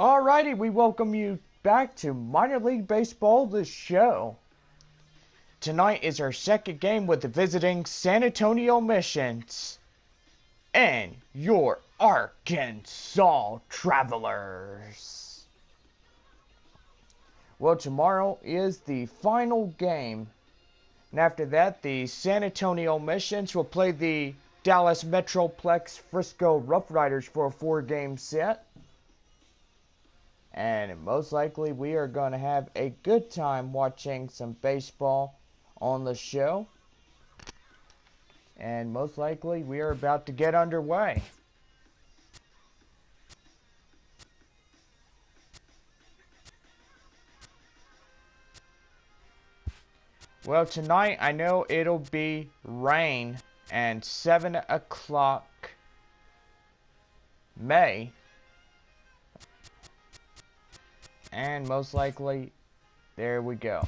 Alrighty, we welcome you back to Minor League Baseball, the show. Tonight is our second game with the visiting San Antonio Missions and your Arkansas Travelers. Well, tomorrow is the final game. And after that, the San Antonio Missions will play the Dallas Metroplex Frisco Rough Riders for a 4-game set. And most likely we are going to have a good time watching some baseball on the show. And most likely we are about to get underway. Well, tonight I know it'll be rain and 7 o'clock May. And most likely, there we go.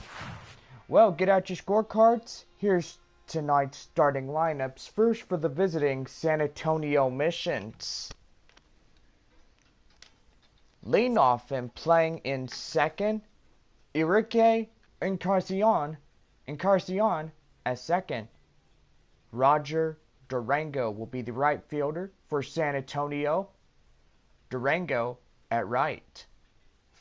Well, get out your scorecards. Here's tonight's starting lineups. First for the visiting San Antonio Missions. Leading off and playing in second, Enrique Encarnacion at second. Roger Durango will be the right fielder for San Antonio. Durango at right.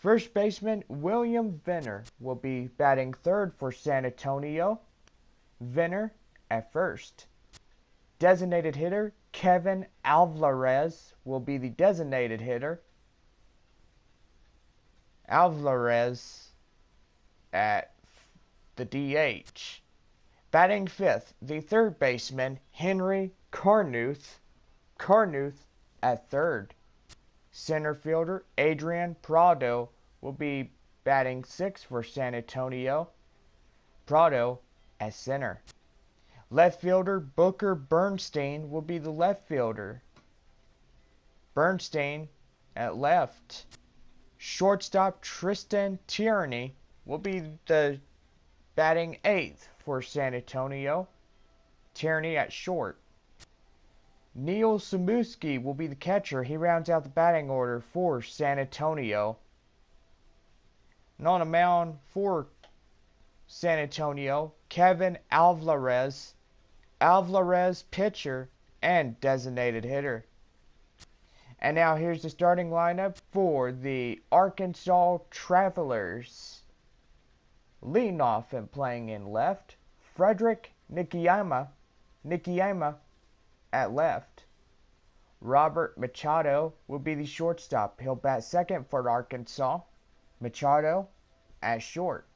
First baseman William Venner will be batting third for San Antonio. Venner at first. Designated hitter Kevin Alvarez will be the designated hitter. Alvarez at the DH. Batting fifth, the third baseman Henry Carnuth. Carnuth at third. Center fielder Adrian Prado will be batting sixth for San Antonio. Prado at center. Left fielder Booker Bernstein will be the left fielder. Bernstein at left. Shortstop Tristan Tierney will be the batting eighth for San Antonio. Tierney at short. Neil Samuski will be the catcher. He rounds out the batting order for San Antonio. And on the mound for San Antonio, Kevin Alvarez. Alvarez pitcher and designated hitter. And now here's the starting lineup for the Arkansas Travelers. Leading off and playing in left, Frederick Nikiyama at left. Robert Machado will be the shortstop. He'll bat second for Arkansas. Machado at short.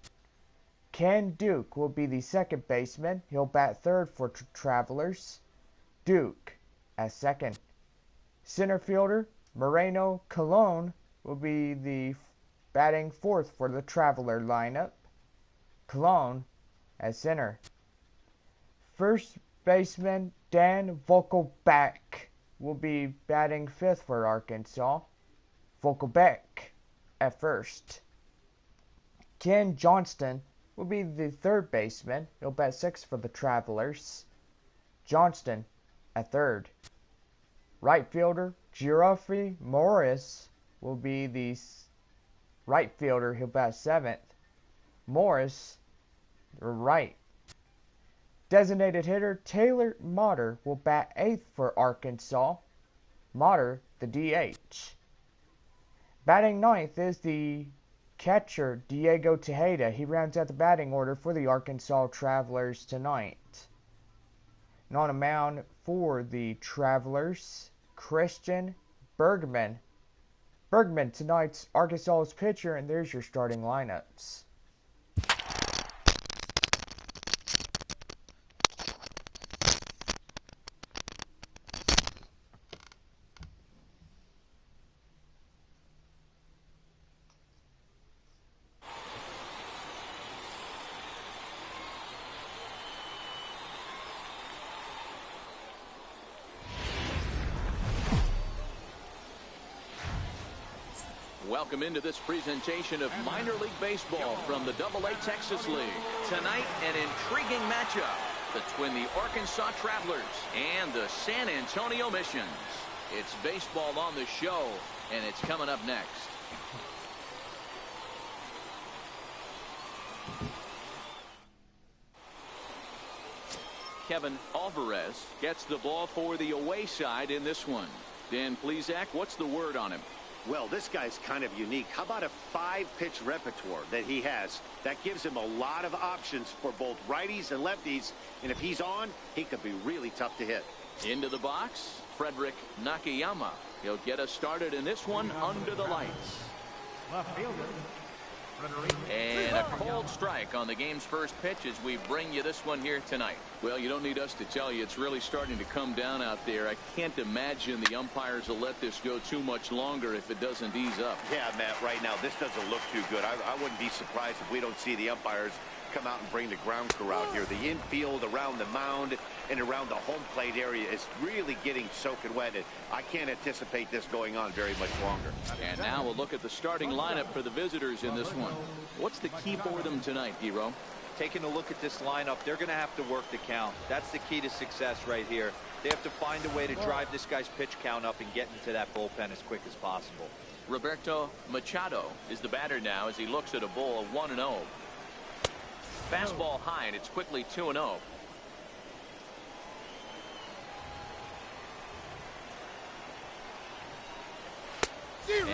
Ken Duke will be the second baseman. He'll bat third for Travelers. Duke at second. Center fielder Moreno Colon will be the batting fourth for the Traveler lineup. Colon at center. First baseman Dan Vogelbach will be batting fifth for Arkansas. Vogelbach at first. Ken Johnston will be the third baseman. He'll bat sixth for the Travelers. Johnston at third. Right fielder Geoffrey Morris will be the right fielder. He'll bat seventh. Morris, right. Designated hitter Taylor Motter will bat eighth for Arkansas. Motter, the DH. Batting ninth is the catcher Diego Tejeda. He rounds out the batting order for the Arkansas Travelers tonight. And on a mound for the Travelers, Christian Bergman. Bergman, tonight's Arkansas's pitcher, and there's your starting lineups. Welcome into this presentation of minor league baseball from the AA Texas League. Tonight, an intriguing matchup between the Arkansas Travelers and the San Antonio Missions. It's baseball on the show, and it's coming up next. Kevin Alvarez gets the ball for the away side in this one. Dan Plesac, what's the word on him? Well, this guy's kind of unique. How about a 5-pitch repertoire that he has? That gives him a lot of options for both righties and lefties. And if he's on, he could be really tough to hit. Into the box, Frederick Nakayama. He'll get us started in this one under the lights. Left fielder. And a cold strike on the game's first pitch as we bring you this one here tonight. Well, you don't need us to tell you it's really starting to come down out there. I can't imagine the umpires will let this go too much longer if it doesn't ease up. Yeah, Matt, right now this doesn't look too good. I wouldn't be surprised if we don't see the umpires come out and bring the ground crew out here. The infield around the mound and around the home plate area is really getting soaking wet. And I can't anticipate this going on very much longer. And now we'll look at the starting lineup for the visitors in this one. What's the key for them tonight, Hero? Taking a look at this lineup, they're going to have to work the count. That's the key to success right here. They have to find a way to drive this guy's pitch count up and get into that bullpen as quick as possible. Roberto Machado is the batter now as he looks at a ball of 1-0. Fastball high, and it's quickly 2-0.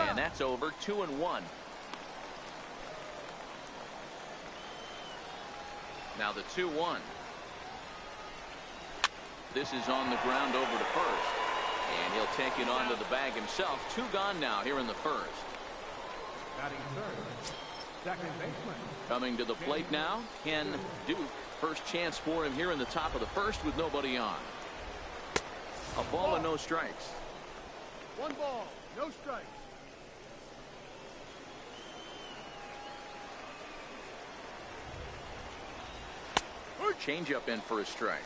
And that's over. 2-1. Now the 2-1. This is on the ground over to first. And he'll take it onto the bag himself. 2 gone now here in the first. Batting third. Second baseman. Coming to the plate now, Ken Duke. First chance for him here in the top of the first with nobody on. A ball and no strikes. 1 ball, no strikes. Changeup in for a strike.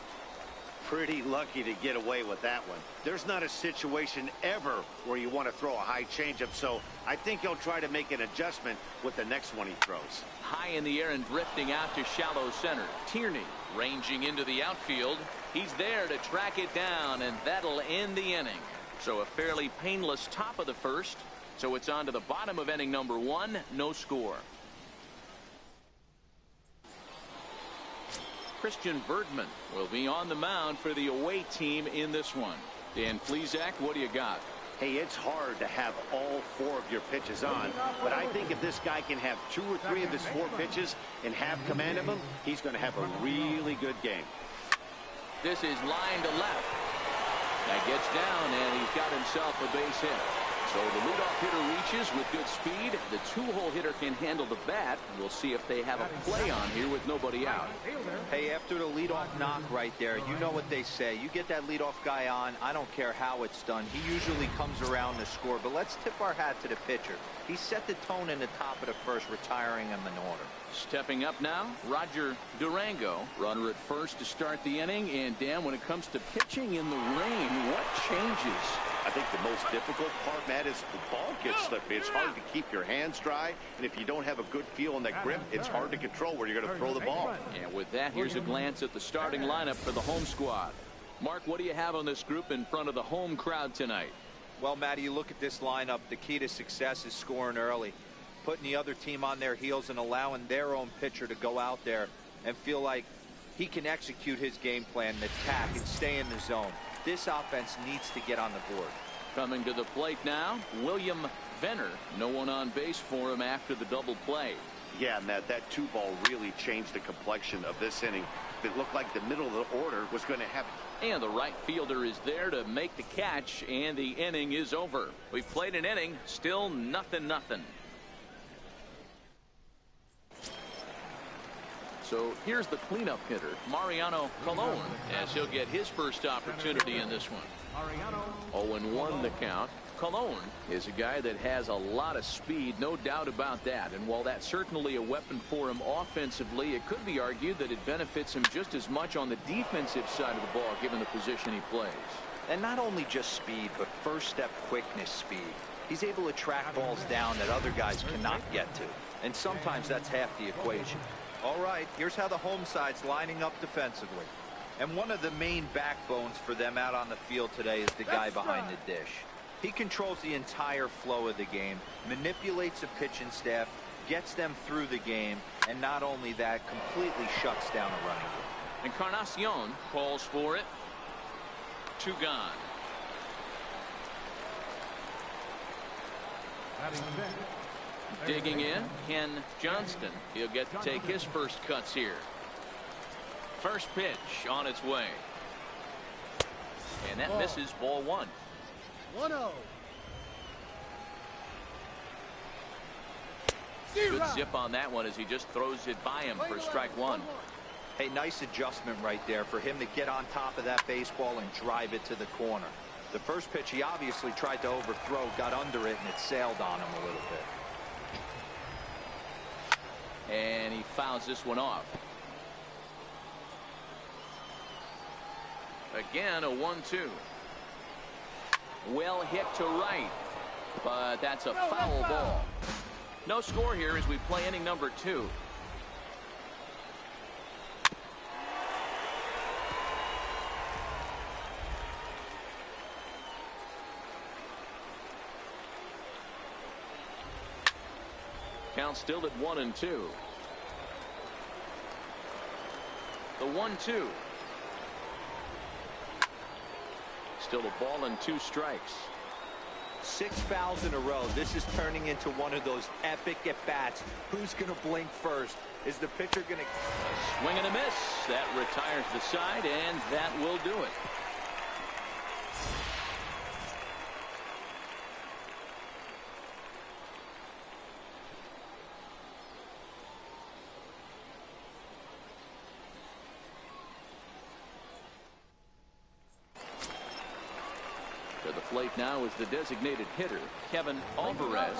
Pretty lucky to get away with that one. There's not a situation ever where you want to throw a high changeup, so I think he'll try to make an adjustment with the next one he throws. High in the air and drifting out to shallow center. Tierney ranging into the outfield. He's there to track it down, and that'll end the inning. So a fairly painless top of the first. So it's on to the bottom of inning number 1. No score. Christian Bergman will be on the mound for the away team in this one. Dan Plesac, what do you got? Hey, it's hard to have all 4 of your pitches on, but I think if this guy can have 2 or 3 of his 4 pitches and have command of them, he's going to have a really good game. This is line to left. That gets down, and he's got himself a base hit. So the leadoff hitter reaches with good speed. The 2-hole hitter can handle the bat. We'll see if they have a play on here with nobody out. Hey, after the leadoff knock right there, you know what they say. You get that leadoff guy on, I don't care how it's done. He usually comes around to score. But let's tip our hat to the pitcher. He set the tone in the top of the first, retiring him in order. Stepping up now, Roger Durango. Runner at first to start the inning. And Dan, when it comes to pitching in the rain, what changes? I think the most difficult part, Matt, is the ball gets slippery. It's hard to keep your hands dry, and if you don't have a good feel on that grip, it's hard to control where you're going to throw the ball. And with that, here's a glance at the starting lineup for the home squad. Mark, what do you have on this group in front of the home crowd tonight? Well, Matty, you look at this lineup, the key to success is scoring early, putting the other team on their heels and allowing their own pitcher to go out there and feel like he can execute his game plan and attack and stay in the zone. This offense needs to get on the board. Coming to the plate now, William Venner. No one on base for him after the double play. Yeah, Matt, that 2-ball really changed the complexion of this inning. It looked like the middle of the order was going to have. And the right fielder is there to make the catch, and the inning is over. We've played an inning, still 0-0. So here's the cleanup hitter, Mariano Colon, as he'll get his first opportunity in this one. 0-1 the count. Colon is a guy that has a lot of speed, no doubt about that. And while that's certainly a weapon for him offensively, it could be argued that it benefits him just as much on the defensive side of the ball, given the position he plays. And not only just speed, but first step quickness speed. He's able to track balls down that other guys cannot get to. And sometimes that's half the equation. All right, here's how the home side's lining up defensively. And one of the main backbones for them out on the field today is the guy behind the dish. He controls the entire flow of the game, manipulates the pitching staff, gets them through the game, and not only that, completely shuts down a running game. Encarnacion calls for it. 2 gone. Batting fifth. Digging in, Ken Johnston. He'll get to take his first cuts here. First pitch on its way. And that misses, ball 1. 1-0. Good zip on that one as he just throws it by him for strike 1. Hey, nice adjustment right there for him to get on top of that baseball and drive it to the corner. The first pitch he obviously tried to overthrow, got under it, and it sailed on him a little bit. And he fouls this one off. Again, a 1-2. Well hit to right, but that's a foul ball. No score here as we play inning number 2. Count still at 1-2. The 1-2. Still a ball and 2 strikes. 6 fouls in a row. This is turning into one of those epic at-bats. Who's going to blink first? Is the pitcher going to... A swing and a miss. That retires the side, and that will do it. To the plate now is the designated hitter, Kevin Alvarez.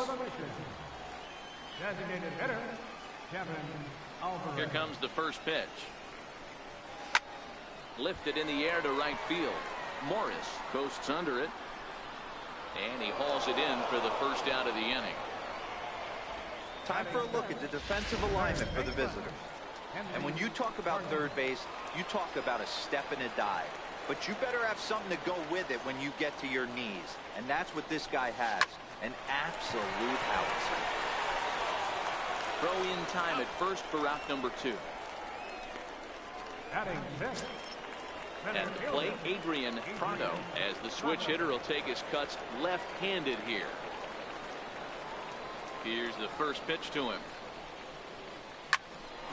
Designated hitter, Kevin Alvarez. Here comes the first pitch. Lifted in the air to right field. Morris coasts under it. And he hauls it in for the first out of the inning. Time for a look at the defensive alignment for the visitor. And when you talk about third base, you talk about a step and a dive. But you better have something to go with it when you get to your knees. And that's what this guy has. An absolute howitzer. Throw in time at first for out number 2. Batting fifth. At the plate, Adrian Prado, as the switch hitter will take his cuts left-handed here. Here's the first pitch to him.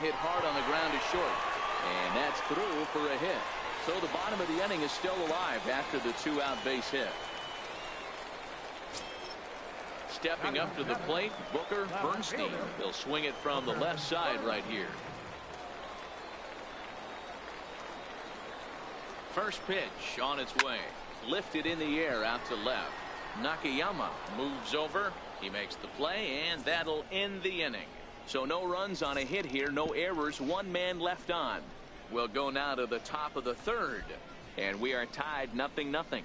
Hit hard on the ground is short. And that's through for a hit. So the bottom of the inning is still alive after the 2-out base hit. Stepping up to the plate, Booker Bernstein. He'll swing it from the left side right here. First pitch on its way. Lifted in the air out to left. Nakayama moves over. He makes the play, and that'll end the inning. So no runs on a hit here, no errors, 1 man left on. We'll go now to the top of the 3rd, and we are tied 0-0.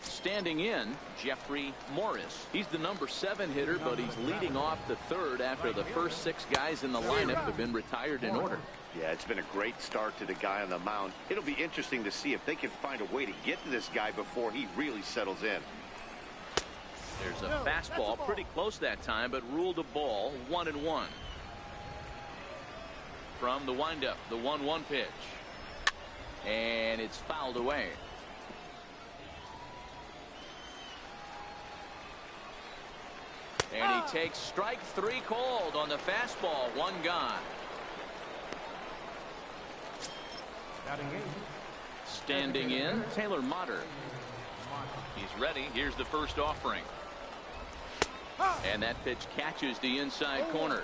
Standing in, Jeffrey Morris. He's the number 7 hitter, but he's leading off the 3rd after the first 6 guys in the lineup have been retired in order. Yeah, it's been a great start to the guy on the mound. It'll be interesting to see if they can find a way to get to this guy before he really settles in. There's a fastball pretty close that time, but ruled a ball, 1-1. From the windup, the 1-1 pitch. And it's fouled away. And he takes strike 3 called on the fastball. 1 gone. Standing in, Taylor Motter. He's ready. Here's the first offering. And that pitch catches the inside corner.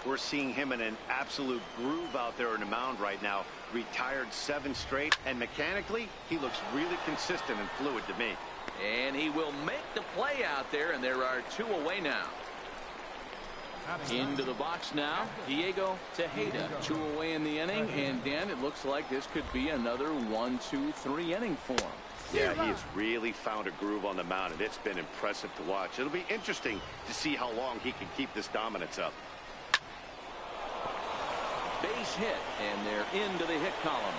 We're seeing him in an absolute groove out there on the mound right now. Retired 7 straight, and mechanically, he looks really consistent and fluid to me. And he will make the play out there, and there are 2 away now. Into the box now, Diego Tejeda. 2 away in the inning, and Dan, it looks like this could be another 1-2-3 inning for him. Yeah, he has really found a groove on the mound, and it's been impressive to watch. It'll be interesting to see how long he can keep this dominance up. Base hit, and they're into the hit column.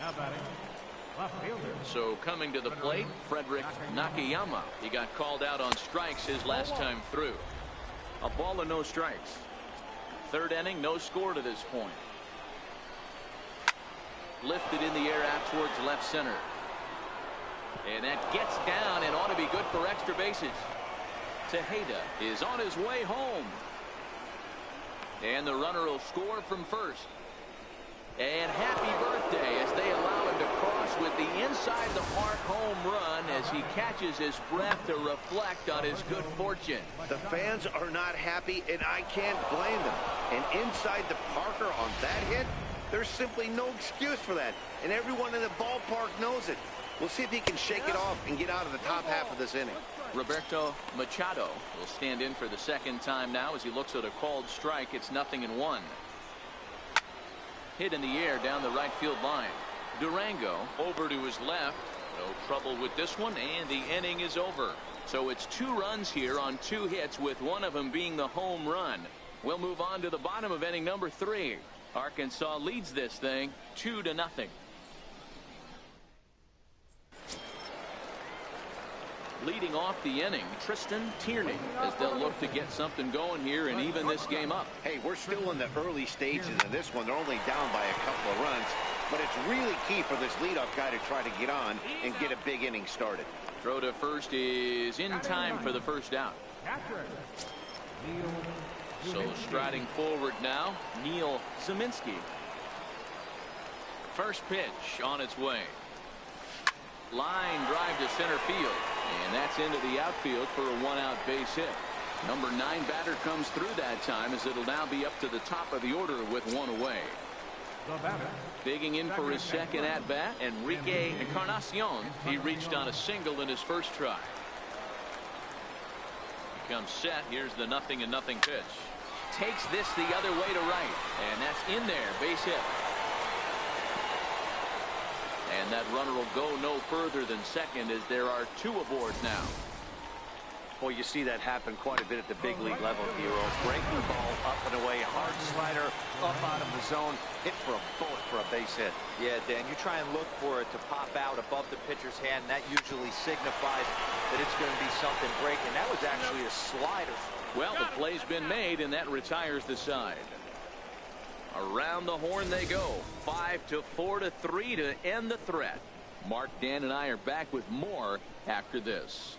Now batting, left fielder. So coming to the plate, Frederick Nakayama. He got called out on strikes his last time through. A ball and no strikes. Third inning, no score to this point. Lifted in the air out towards left center. And that gets down and ought to be good for extra bases. Tejeda is on his way home. And the runner will score from first. And happy birthday as they allow him to cross with the inside the park home run as he catches his breath to reflect on his good fortune. The fans are not happy, and I can't blame them. And inside the Parker on that hit, there's simply no excuse for that. And everyone in the ballpark knows it. We'll see if he can shake it off and get out of the top half of this inning. Roberto Machado will stand in for the second time now as he looks at a called strike. It's 0-1. Hit in the air down the right field line. Durango over to his left. No trouble with this one, and the inning is over. So it's 2 runs here on 2 hits, with one of them being the home run. We'll move on to the bottom of inning number 3. Arkansas leads this thing 2-0. Leading off the inning, Tristan Tierney, as they'll look to get something going here and even this game up. Hey, we're still in the early stages of this one. They're only down by a couple of runs, but it's really key for this leadoff guy to try to get on and get a big inning started. Throw to first is in time for the first out. So striding forward now, Neil Zeminski. First pitch on its way. Line drive to center field, and that's into the outfield for a 1-out base hit. Number 9 batter comes through that time, as it'll now be up to the top of the order with 1 away. Digging in for his second at bat, Enrique Encarnacion. He reached on a single in his first try. He comes set. Here's the 0-0 pitch. Takes this the other way to right, and that's in there, base hit. And that runner will go no further than second, as there are 2 aboard now. Well, you see that happen quite a bit at the big league level, Hero. Breaking ball up and away, hard slider up out of the zone, hit for a bullet for a base hit. Yeah, Dan, you try and look for it to pop out above the pitcher's hand. That usually signifies that it's going to be something breaking. That was actually a slider. Well, the play's been made, and that retires the side. Around the horn they go. 5-4-3 to end the threat. Mark, Dan, and I are back with more after this.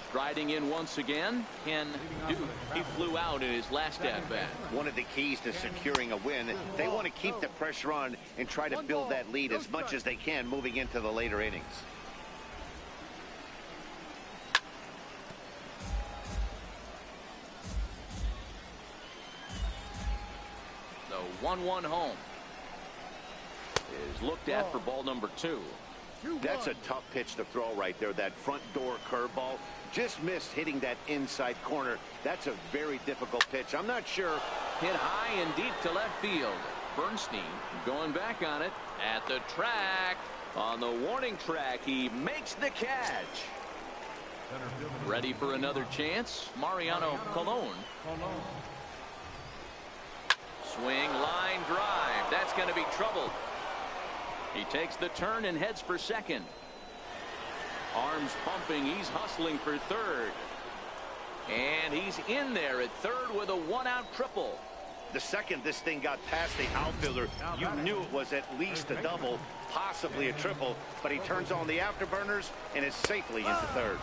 Striding in once again, Ken Duke. He flew out in his last at-bat. One of the keys to securing a win, they want to keep the pressure on and try to build that lead as much as they can moving into the later innings. The 1-1 home is looked at for ball number 2. That's a tough pitch to throw right there. That front door curveball just missed hitting that inside corner. That's a very difficult pitch. I'm not sure. Hit high and deep to left field. Bernstein going back on it at the track. On the warning track, he makes the catch. Ready for another chance. Mariano Colon. Swing, line drive. That's going to be trouble. He takes the turn and heads for second. Arms pumping. He's hustling for third. And he's in there at third with a 1-out triple. The second this thing got past the outfielder, you knew it was at least a double, possibly a triple, but he turns on the afterburners and is safely into third.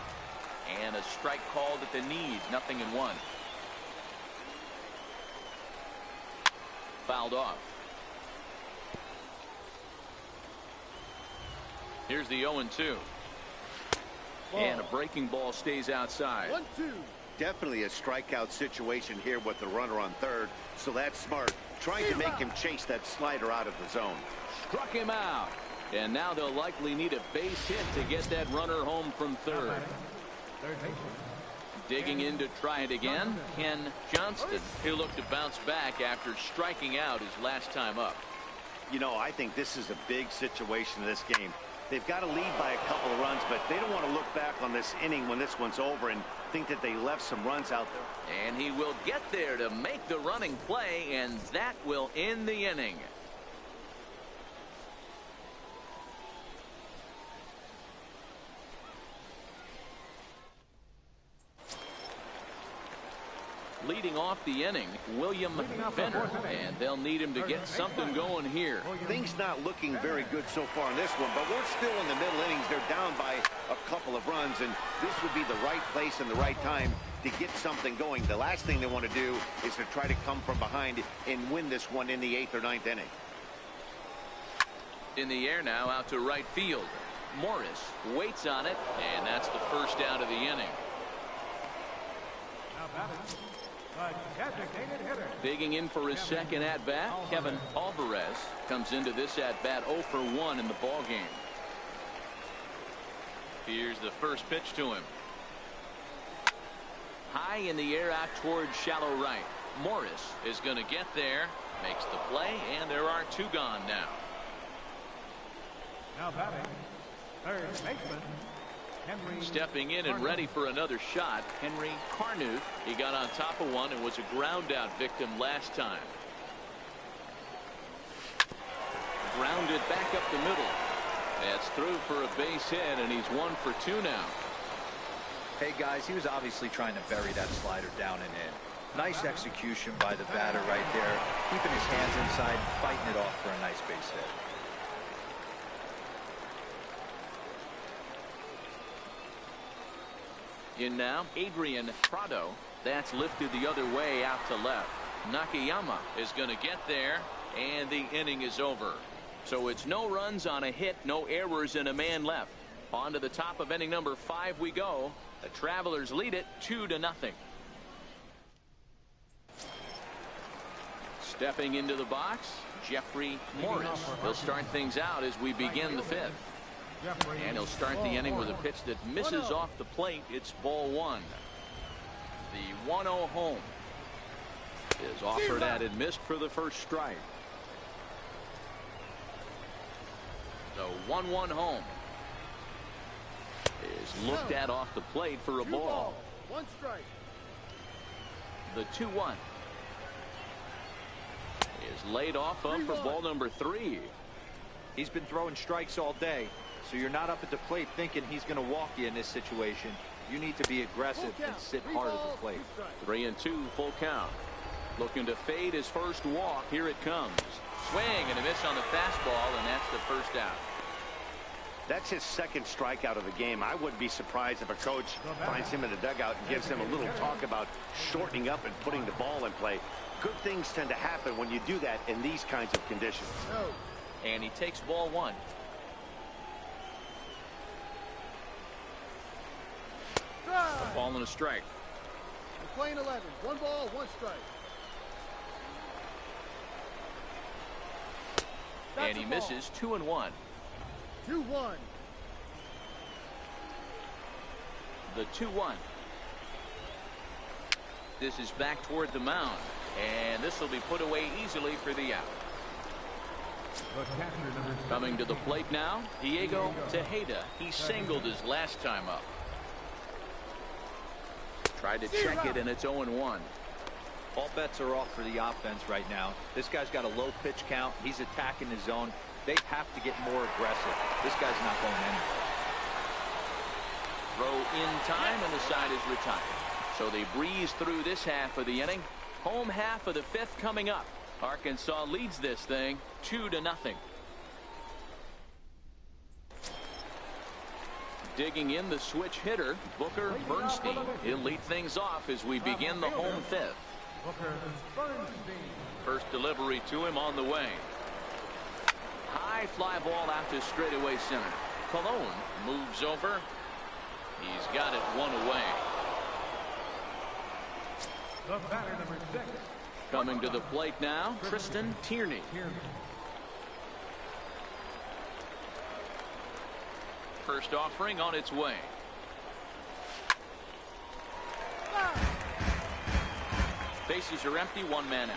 And a strike called at the knees. 0-1. Fouled off. Here's the 0-2. And a breaking ball stays outside. 1-2. Definitely a strikeout situation here with the runner on third, so that's smart. Trying to make him chase that slider out of the zone. Struck him out. And now they'll likely need a base hit to get that runner home from third. Digging in to try it again, Ken Johnston. He'll look to bounce back after striking out his last time up. You know, I think this is a big situation in this game. They've got to lead by a couple of runs, but they don't want to look back on this inning when this one's over and think that they left some runs out there. And he will get there to make the running play, and that will end the inning. Leading off the inning, William Venner, and they'll need him to get something going here. Things not looking very good so far in this one, but we're still in the middle innings. They're down by a couple of runs, and this would be the right place and the right time to get something going. The last thing they want to do is to try to come from behind and win this one in the 8th or 9th inning. In the air now, out to right field. Morris waits on it, and that's the first out of the inning. Now batting, the designated hitter. Digging in for his second at-bat, Kevin Alvarez comes into this at-bat 0 for 1 in the ballgame. Here's the first pitch to him. High in the air out towards shallow right. Morris is going to get there, makes the play, and there are 2 gone now. Now batting, third baseman, Henry. Stepping in and ready for another shot, Henry Carnuth. He got on top of one and was a ground-out victim last time. Grounded back up the middle. That's through for a base hit, and he's 1 for 2 now. Hey, guys, he was obviously trying to bury that slider down and in. Nice execution by the batter right there, keeping his hands inside, fighting it off for a nice base hit. In now, Adrian Prado. That's lifted the other way out to left. Nakayama is going to get there, and the inning is over. So it's no runs on a hit, no errors, and a man left. On to the top of inning number 5 we go. The Travelers lead it 2-0. Stepping into the box, Jeffrey Morris. He'll start things out as we begin the 5th. And he'll start the inning with a pitch that misses off the plate. It's ball 1. The 1-0 home is offered at and missed for the first strike. The 1-1 home is looked at off the plate for a ball. 1 strike. The 2-1 is laid off up for ball number 3. He's been throwing strikes all day, so you're not up at the plate thinking he's going to walk you in this situation. You need to be aggressive and sit hard at the plate. 3-2 full count. Looking to fade his first walk. Here it comes. Swing and a miss on the fastball, and that's the first out. That's his second strikeout of the game. I wouldn't be surprised if a coach finds him in the dugout and gives him a little talk about shortening up and putting the ball in play. Good things tend to happen when you do that in these kinds of conditions. And he takes ball 1. A ball and a strike. We're playing 11. 1 ball, 1 strike. And he misses 2-1. 2-1. The 2-1. This is back toward the mound, and this will be put away easily for the out. Coming to the plate now, Diego Tejeda. He singled his last time up. Tried to check it, and it's 0-1. All bets are off for the offense right now. This guy's got a low pitch count. He's attacking the zone. They have to get more aggressive. This guy's not going anywhere. Throw in time, and the side is retired. So they breeze through this half of the inning. Home half of the 5th coming up. Arkansas leads this thing 2-0. Digging in the switch hitter, Booker Bernstein. He'll lead things off as we begin the home 5th. First delivery to him on the way. High fly ball out to straightaway center. Cologne moves over. He's got it 1 away. The batter, number 6. Coming to the plate now, Tristan Tierney. First offering on its way. Bases are empty, 1 man out.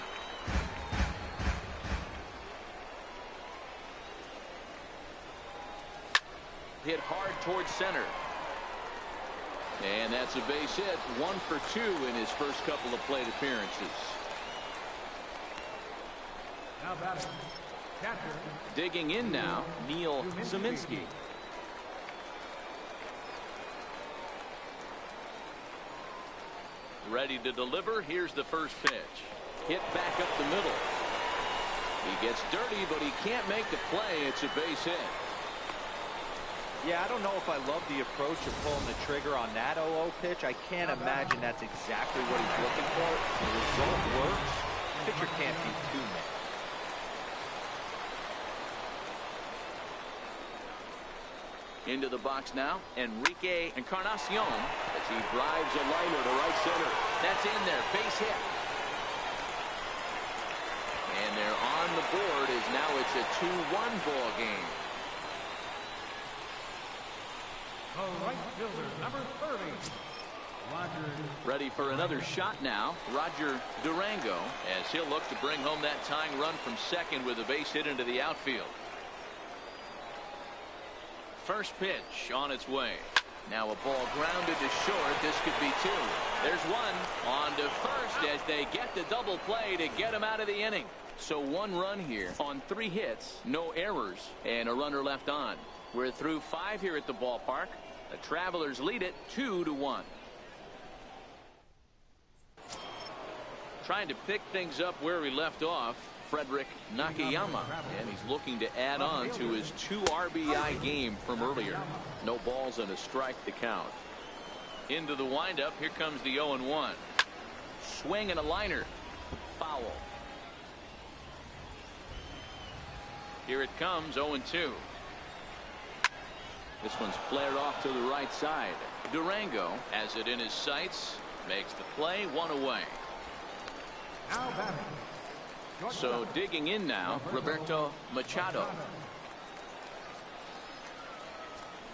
Hit hard towards center. And that's a base hit. 1 for 2 in his first couple of plate appearances. Now batting, catcher. Digging in now, Neil Zeminski. Ready to deliver. Here's the first pitch. Hit back up the middle. He gets dirty, but he can't make the play. It's a base hit. Yeah, I don't know if I love the approach of pulling the trigger on that 0-0 pitch. I can't imagine that's exactly what he's looking for. The result works. Pitcher can't be too mad. Into the box now, Enrique Encarnacion as he drives a liner to right center. That's in there, base hit. And they're on the board as now it's a 2-1 ball game. The right fielder, number 30. Roger. Ready for another shot now, Roger Durango, as he'll look to bring home that tying run from second with a base hit into the outfield. First pitch on its way. Now a ball grounded to short. This could be 2. There's one on to first as they get the double play to get him out of the inning. So 1 run here on 3 hits, no errors, and a runner left on. We're through 5 here at the ballpark. The Travelers lead it 2-1. Trying to pick things up where we left off, Frederick Nakayama, and he's looking to add on to his 2 RBI game from earlier. No balls and a strike to count. Into the windup. Here comes the 0-1. Swing and a liner. Foul. Here it comes, 0-2. This one's flared off to the right side. Durango has it in his sights, makes the play, 1 away. Now batting. So digging in now, Roberto Machado.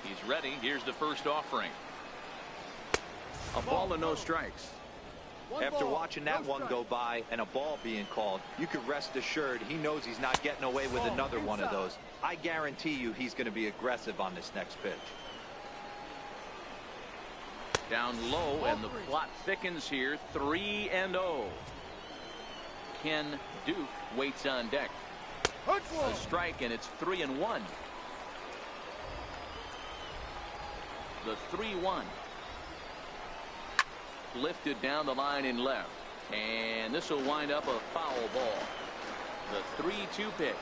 He's ready. Here's the first offering. A ball and no strikes. After watching that one go by and a ball being called, you could rest assured he knows he's not getting away with another one of those. I guarantee you he's going to be aggressive on this next pitch. Down low, and the plot thickens here. 3-0. Ken Duke waits on deck. A strike, and it's 3-1. The 3-1. Lifted down the line in left. And this will wind up a foul ball. The 3-2 pitch.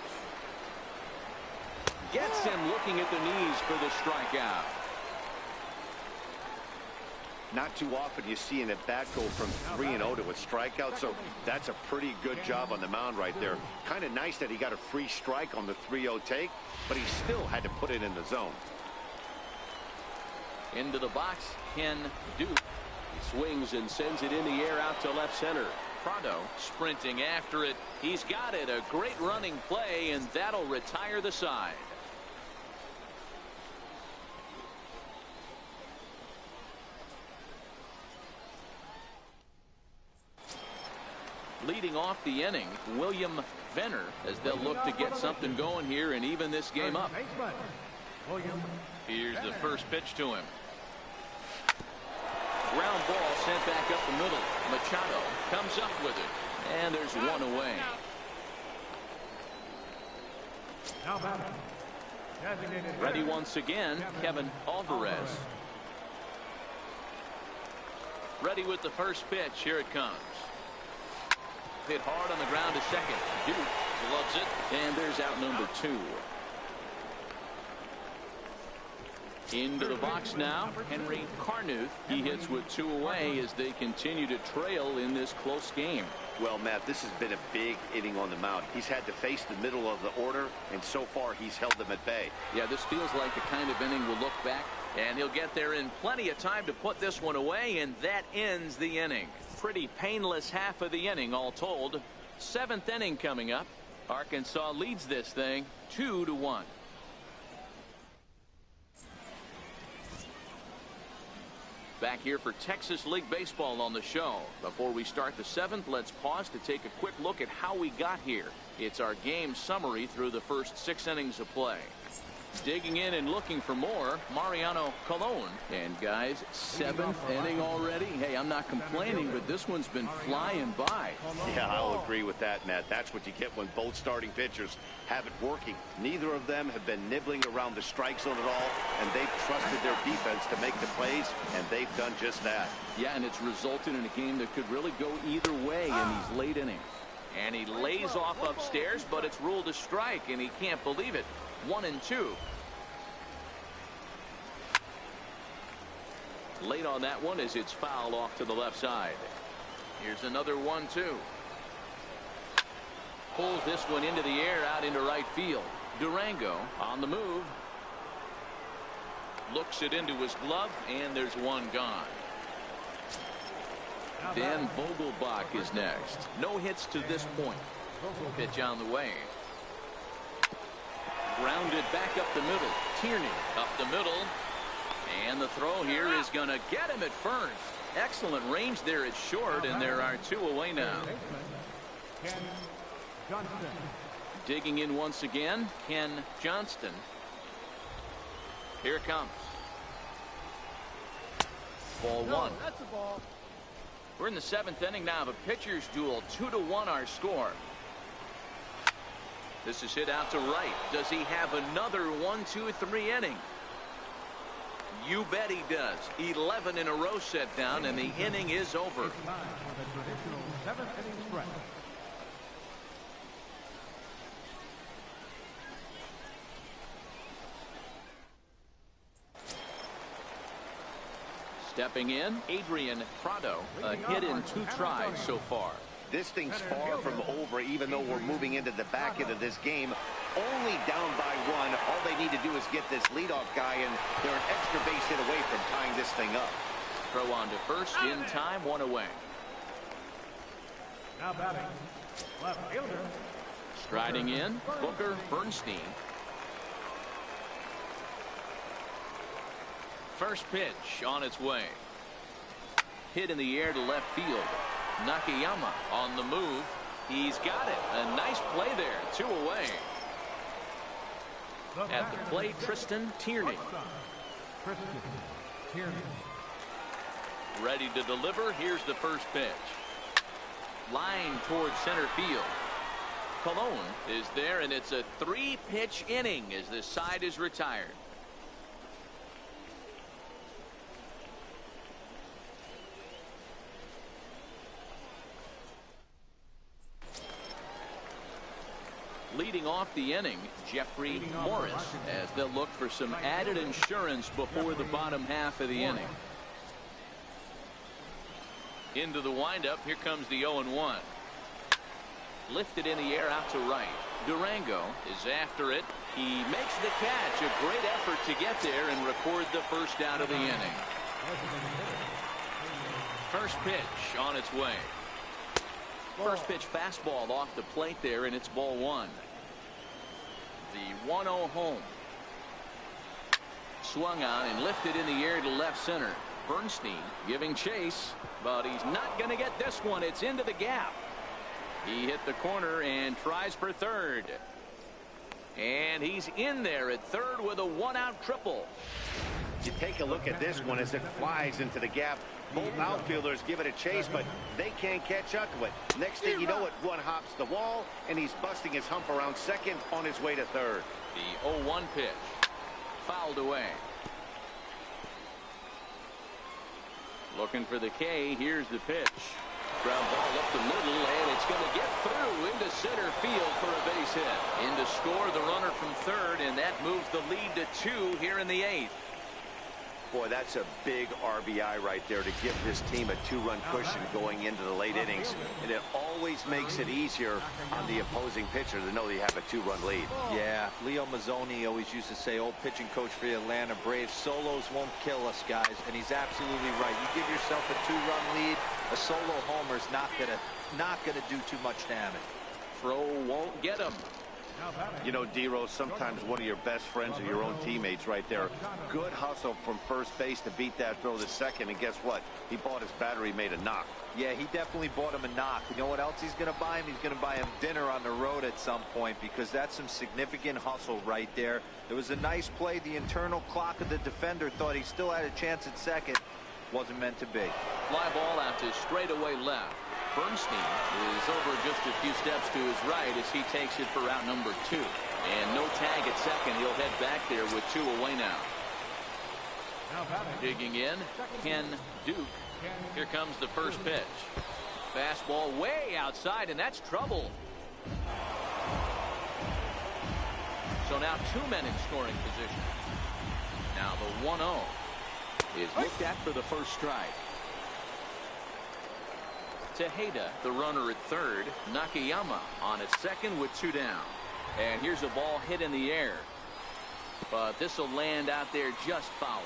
Gets him looking at the knees for the strikeout. Not too often you see an at-bat go from 3-0 to a strikeout, so that's a pretty good job on the mound right there. Kind of nice that he got a free strike on the 3-0 take, but he still had to put it in the zone. Into the box, Ken Duke. He swings and sends it in the air out to left center. Prado sprinting after it. He's got it. A great running play, and that'll retire the side. Leading off the inning, William Venner, as they'll look to get something going here and even this game up. Here's the first pitch to him. Ground ball sent back up the middle. Machado comes up with it, and there's 1 away. Ready once again, Kevin Alvarez. Ready with the first pitch. Here it comes. Hit hard on the ground to second. Duke loves it, and there's out number 2. Into the box now, Henry Carnuth. He hits with 2 away as they continue to trail in this close game. Well, Matt, this has been a big inning on the mound. He's had to face the middle of the order, and so far he's held them at bay. Yeah, this feels like the kind of inning we'll look back, and he'll get there in plenty of time to put this one away, and that ends the inning. Pretty painless half of the inning, all told. 7th inning coming up. Arkansas leads this thing 2-1. Back here for Texas League Baseball on the show. Before we start the 7th, let's pause to take a quick look at how we got here. It's our game summary through the first 6 innings of play. Digging in and looking for more, Mariano Colon. And guys, 7th inning already. Hey, I'm not complaining, but this one's been flying by. Yeah, I'll agree with that, Matt. That's what you get when both starting pitchers have it working. Neither of them have been nibbling around the strike zone at all, and they've trusted their defense to make the plays, and they've done just that. Yeah, and it's resulted in a game that could really go either way in these late innings. And he lays off upstairs, but it's ruled a strike, and he can't believe it. 1-2. Late on that one as it's fouled off to the left side. Here's another 1-2. Pulls this one into the air out into right field. Durango on the move. Looks it into his glove, and there's one gone. Dan Vogelbach is next. No hits to this point. Pitch on the way. Grounded back up the middle. Tierney up the middle. And the throw here is going to get him at first. Excellent range there at short, and there are 2 away now. Digging in once again, Ken Johnston. Here it comes. Ball 1. That's a ball. We're in the 7th inning now of a pitcher's duel. 2-1 our score. This is hit out to right. Does he have another 1-2-3 inning? You bet he does. 11 in a row set down, and the inning is over. It's time for the traditional 7th inning stretch. Stepping in, Adrian Prado. A hit in 2 tries so far. This thing's far from over, even though we're moving into the back end of this game. Only down by 1. All they need to do is get this leadoff guy, and they're an extra base hit away from tying this thing up. Throw on to first in time, 1 away. Now batting, left fielder. Striding in, Booker Bernstein. First pitch on its way. Hit in the air to left field. Nakayama on the move. He's got it. A nice play there. 2 away. At the plate, Tristan Tierney. Ready to deliver. Here's the first pitch. Line towards center field. Colon is there, and it's a 3-pitch inning as this side is retired. Leading off the inning, Jeffrey Morris, as they'll look for some added insurance before the bottom half of the inning. Into the windup, here comes the 0-1. Lifted in the air out to right. Durango is after it. He makes the catch. A great effort to get there and record the first out of the inning. First pitch on its way. First pitch fastball off the plate there, and it's ball 1. The 1-0 home. Swung on and lifted in the air to left center. Bernstein giving chase, but he's not going to get this one. It's into the gap. He hit the corner and tries for third. And he's in there at third with a 1-out triple. You take a look at this one as it flies into the gap. Both outfielders give it a chase, but they can't catch up to it. Next thing you know it, one hops the wall, and he's busting his hump around second on his way to third. The 0-1 pitch. Fouled away. Looking for the K. Here's the pitch. Ground ball up the middle, and it's going to get through into center field for a base hit. In to score the runner from third, and that moves the lead to 2 here in the 8th. Boy, that's a big RBI right there to give this team a 2-run cushion going into the late innings. And it always makes it easier on the opposing pitcher to know they have a 2-run lead. Yeah, Leo Mazzoni always used to say, old pitching coach for the Atlanta Braves, solos won't kill us, guys. And he's absolutely right. You give yourself a 2-run lead, a solo homer is not gonna do too much damage. Throw won't get him. You know, D-Rose, sometimes one of your best friends are your own teammates right there. Good hustle from first base to beat that throw to second, and guess what? He bought his battery made a knock. Yeah, he definitely bought him a knock. You know what else he's going to buy him? He's going to buy him dinner on the road at some point, because that's some significant hustle right there. It was a nice play. The internal clock of the defender thought he still had a chance at second. Wasn't meant to be. Fly ball out to straightaway left. Bernstein is over just a few steps to his right as he takes it for out number 2. And no tag at second. He'll head back there with 2 away now. Digging in, Ken Duke. Here comes the first pitch. Fastball way outside, and that's trouble. So now 2 men in scoring position. Now the 1-0 is looked at for the first strike. Tejeda, the runner at third. Nakayama on at second with 2 down. And here's a ball hit in the air. But this will land out there just foul.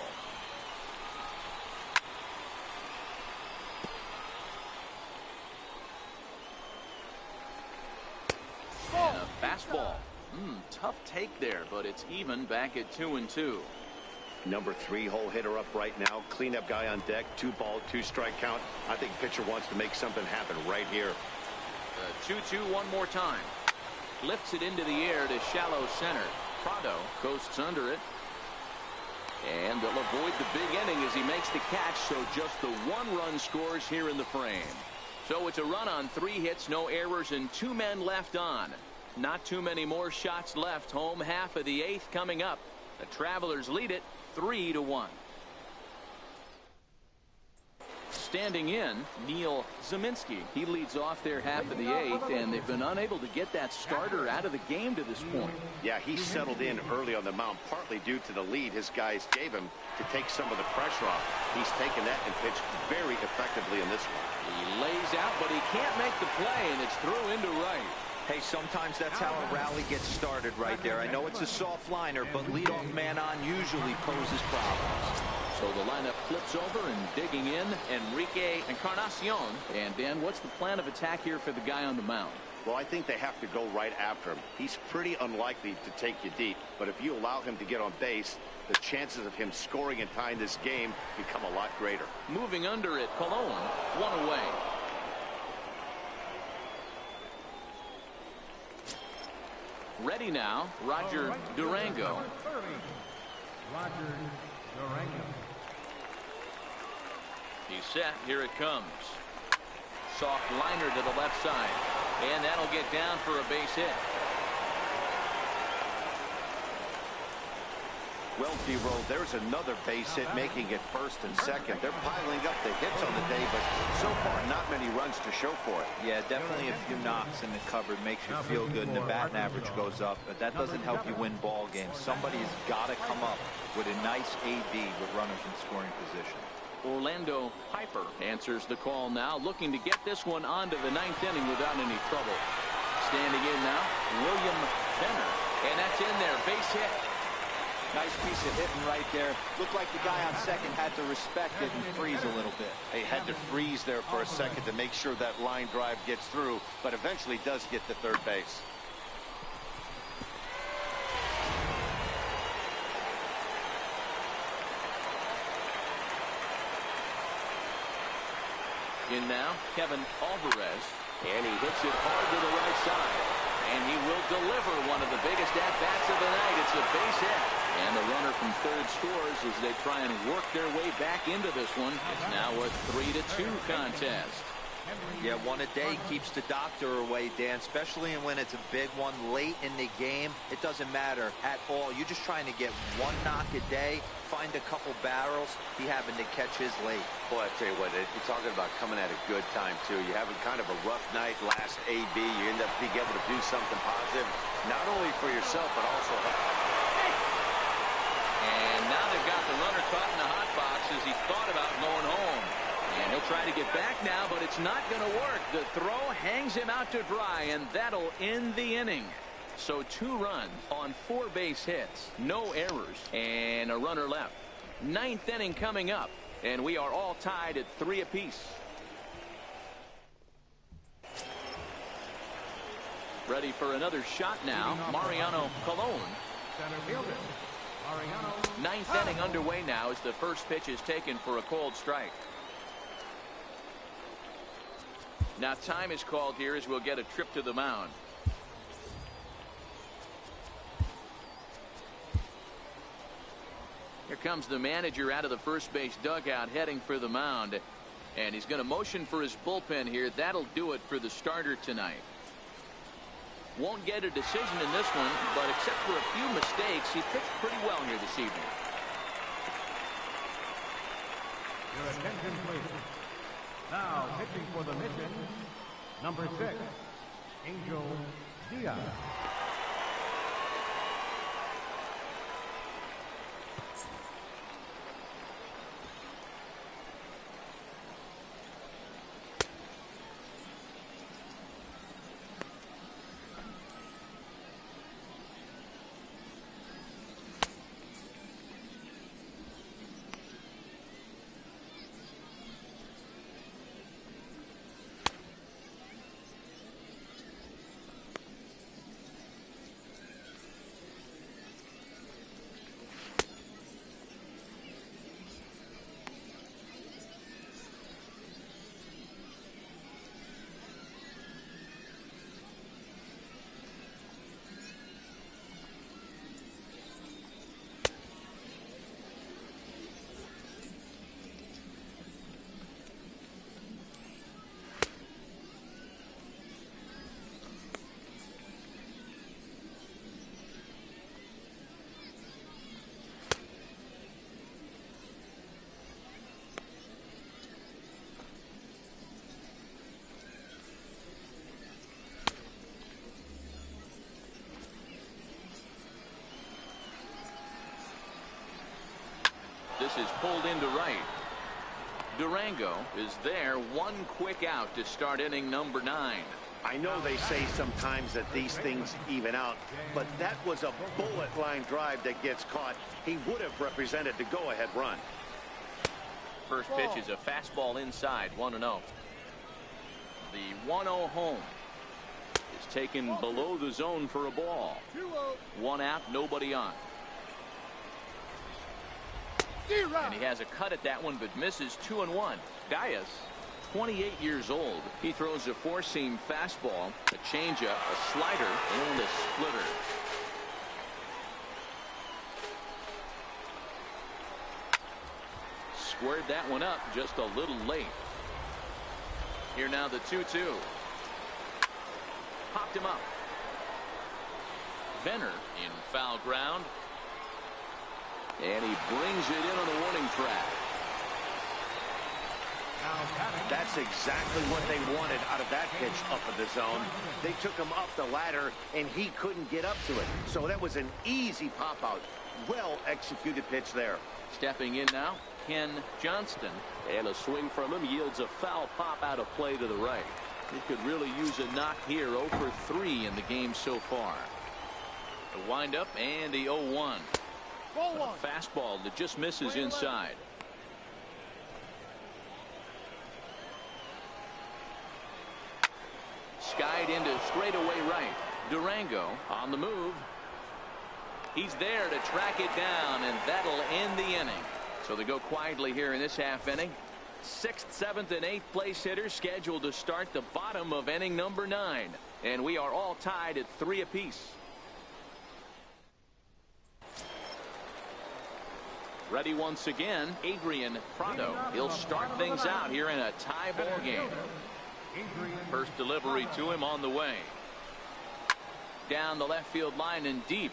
And a fastball. Tough take there, but it's even back at 2-2. Number 3 hole hitter up right now. Cleanup guy on deck. 2 ball, 2 strike count. I think pitcher wants to make something happen right here. 2-2 one more time. Lifts it into the air to shallow center. Prado coasts under it. And they'll avoid the big inning as he makes the catch, so just the 1 run scores here in the frame. So it's a run on 3 hits, no errors, and 2 men left on. Not too many more shots left. Home half of the 8th coming up. The Travelers lead it 3-1. Standing in, Neil Zeminski. He leads off their half of the 8th, and they've been unable to get that starter out of the game to this point. Yeah, he settled in early on the mound, partly due to the lead his guys gave him to take some of the pressure off. He's taken that and pitched very effectively in this one. He lays out, but he can't make the play, and it's through into right. Hey, sometimes that's how a rally gets started right there. I know it's a soft liner, but leadoff man on usually poses problems. So the lineup flips over, and digging in, Enrique Encarnacion. And Dan, what's the plan of attack here for the guy on the mound? Well, I think they have to go right after him. He's pretty unlikely to take you deep, but if you allow him to get on base, the chances of him scoring and tying this game become a lot greater. Moving under it, Cologne, 1 away. Ready now, Roger Durango. Roger Durango. He's set. Here it comes. Soft liner to the left side. And that'll get down for a base hit. Well, D-Roll, there's another base hit, making it first and second. They're piling up the hits on the day, but so far not many runs to show for it. Yeah, definitely a few knocks in the cupboard makes you feel good, and the batting average goes up, but that doesn't help you win ball games. Somebody's got to come up with a nice AB with runners in scoring position. Orlando Piper answers the call now, looking to get this one onto the 9th inning without any trouble. Standing in now, William Benner, and that's in there, base hit. Nice piece of hitting right there. Looked like the guy on second had to respect it and freeze a little bit. He had to freeze there for a second to make sure that line drive gets through, but eventually does get to third base. In now, Kevin Alvarez, and he hits it hard to the right side. And he will deliver one of the biggest at-bats of the night. It's a base hit. And the runner from third scores as they try and work their way back into this one. It's now a 3-2 contest. Yeah, one a day keeps the doctor away, Dan, especially when it's a big one late in the game. It doesn't matter at all. You're just trying to get 1 knock a day, find a couple barrels. He happened to catch his late. Boy, I tell you what, you're talking about coming at a good time, too. You're having kind of a rough night last AB. You end up being able to do something positive, not only for yourself, but also... And now they've got the runner caught in the hot box as he thought about going home. And he'll try to get back now, but it's not going to work. The throw hangs him out to dry, and that'll end the inning. So 2 runs on 4 base hits, no errors, and a runner left. 9th inning coming up, and we are all tied at 3 apiece. Ready for another shot now, Mariano Colon. Center fielder. Mariano. 9th inning underway now as the first pitch is taken for a cold strike. Now time is called here as we'll get a trip to the mound. Here comes the manager out of the first base dugout heading for the mound. And he's going to motion for his bullpen here. That'll do it for the starter tonight. Won't get a decision in this one, but except for a few mistakes, he pitched pretty well here this evening. Your attention, please. Now pitching for the mission, number 6, Angel Diaz. This is pulled into right. Durango is there, one quick out to start inning number 9. I know they say sometimes that these things even out, but that was a bullet line drive that gets caught. He would have represented the go-ahead run. First pitch is a fastball inside, 1-0. The 1-0 home is taken below the zone for a ball. 1 out, nobody on. And he has a cut at that one, but misses 2-1. Diaz, 28 years old. He throws a four-seam fastball, a changeup, a slider, and a splitter. Squared that one up just a little late. Here now the 2-2. Popped him up. Venner in foul ground. And he brings it in on the warning track. That's exactly what they wanted out of that pitch up in the zone. They took him up the ladder, and he couldn't get up to it. So that was an easy pop-out. Well-executed pitch there. Stepping in now, Ken Johnston. And a swing from him yields a foul pop out of play to the right. He could really use a knock here. 0 for 3 in the game so far. The windup and the 0-1. A fastball that just misses inside. Skied into straightaway right. Durango on the move. He's there to track it down, and that'll end the inning. So they go quietly here in this half inning. 6th, 7th, and 8th place hitters scheduled to start the bottom of inning number 9. And we are all tied at 3 apiece. Ready once again, Adrian Prado. He'll start things out here in a tie ball game. First delivery to him on the way. Down the left field line and deep.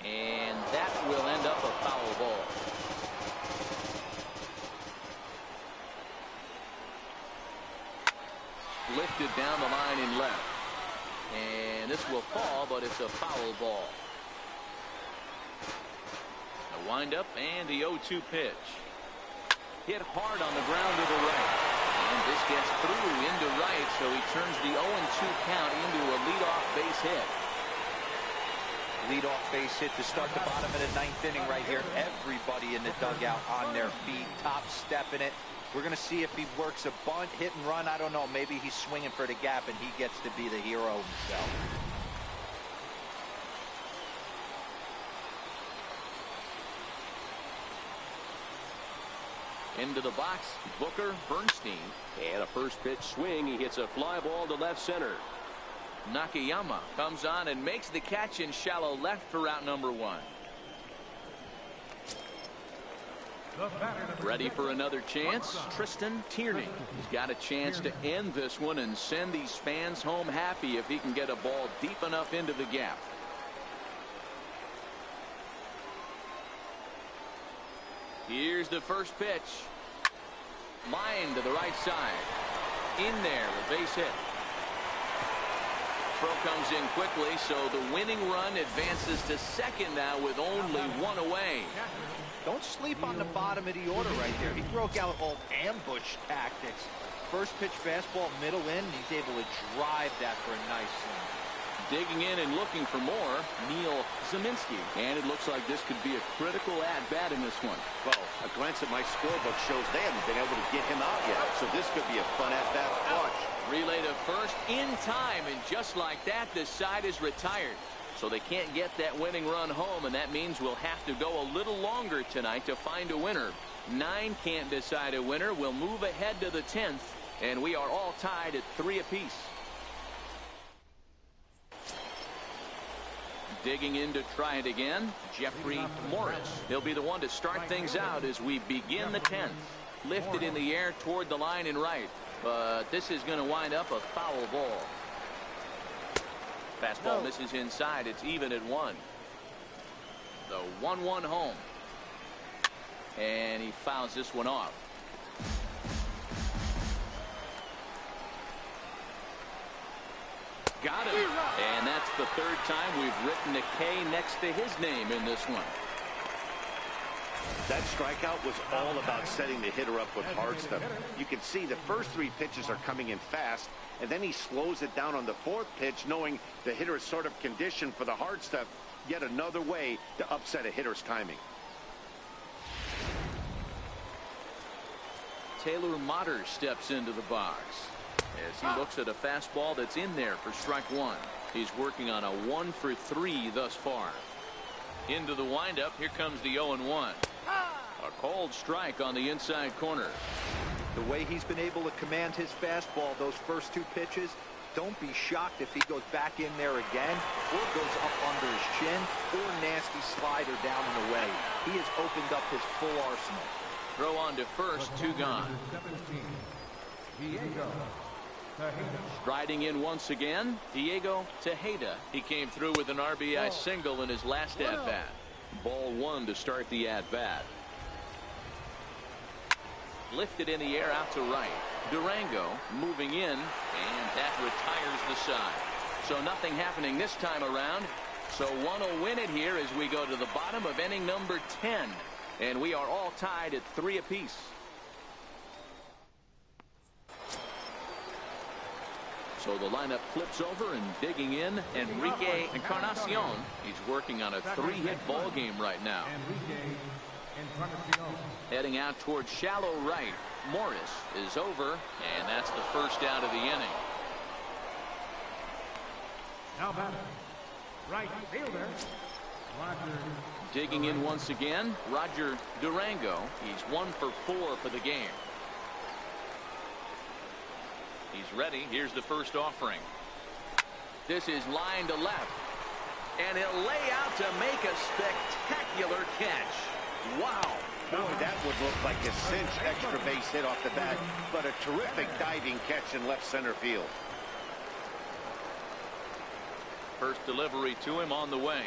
And that will end up a foul ball. Lifted down the line in left. And this will fall, but it's a foul ball. The windup and the 0-2 pitch. Hit hard on the ground to the right. And this gets through into right, so he turns the 0-2 count into a leadoff base hit. Leadoff base hit to start the bottom of the 9th inning right here. Everybody in the dugout on their feet, top stepping it. We're going to see if he works a bunt, hit and run. I don't know. Maybe he's swinging for the gap and he gets to be the hero himself. Into the box, Booker, Bernstein. And a first pitch swing. He hits a fly ball to left center. Nakayama comes on and makes the catch in shallow left for out number 1. Ready for another chance, Tristan Tierney. He's got a chance to end this one and send these fans home happy if he can get a ball deep enough into the gap. Here's the first pitch. Line to the right side. In there, a base hit. Throw comes in quickly, so the winning run advances to second now with only 1 away. Don't sleep on the bottom of the order right there. He broke out all ambush tactics. First pitch fastball, middle in. He's able to drive that for a nice swing. Digging in and looking for more, Neil Zeminski. And it looks like this could be a critical at-bat in this one. Well, a glance at my scorebook shows they haven't been able to get him out yet. So this could be a fun at-bat to watch. Relay to first in time, and just like that, this side is retired. So they can't get that winning run home, and that means we'll have to go a little longer tonight to find a winner. 9 can't decide a winner. We'll move ahead to the 10th, and we are all tied at 3 apiece. Digging in to try it again, Jeffrey Morris. He'll be the one to start things out as we begin the 10th. Lifted in the air toward the line and right, but this is going to wind up a foul ball. Fastball misses inside. It's even at 1. The 1-1 home. And he fouls this one off. Got him. And that's the 3rd time we've written a K next to his name in this one. That strikeout was all about setting the hitter up with hard stuff. You can see the first 3 pitches are coming in fast, and then he slows it down on the 4th pitch, knowing the hitter is sort of conditioned for the hard stuff. Yet another way to upset a hitter's timing. Taylor Motter steps into the box as he looks at a fastball that's in there for strike 1. He's working on a 1 for 3 thus far. Into the windup. Here comes the 0-1. A cold strike on the inside corner. The way he's been able to command his fastball those first 2 pitches, don't be shocked if he goes back in there again or goes up under his chin or nasty slider down and away. He has opened up his full arsenal. Throw on to first, 2 gone. Striding in once again, Diego Tejeda. He came through with an RBI single in his last at-bat. Ball 1 to start the at-bat. Lifted in the air out to right. Durango moving in, and that retires the side. So nothing happening this time around. So one will win it here as we go to the bottom of inning number 10. And we are all tied at 3 apiece. So the lineup flips over, and digging in, Enrique Encarnacion. He's working on a 3-hit ball game right now. Heading out towards shallow right. Morris is over, and that's the first out of the inning. Now batter, right fielder, Roger. Digging in once again, Roger Durango. He's 1 for 4 for the game. He's ready. Here's the first offering. This is line to left, and he'll lay out to make a spectacular catch. Wow. Boy, that would look like a cinch extra base hit off the bat, but a terrific diving catch in left center field. First delivery to him on the way.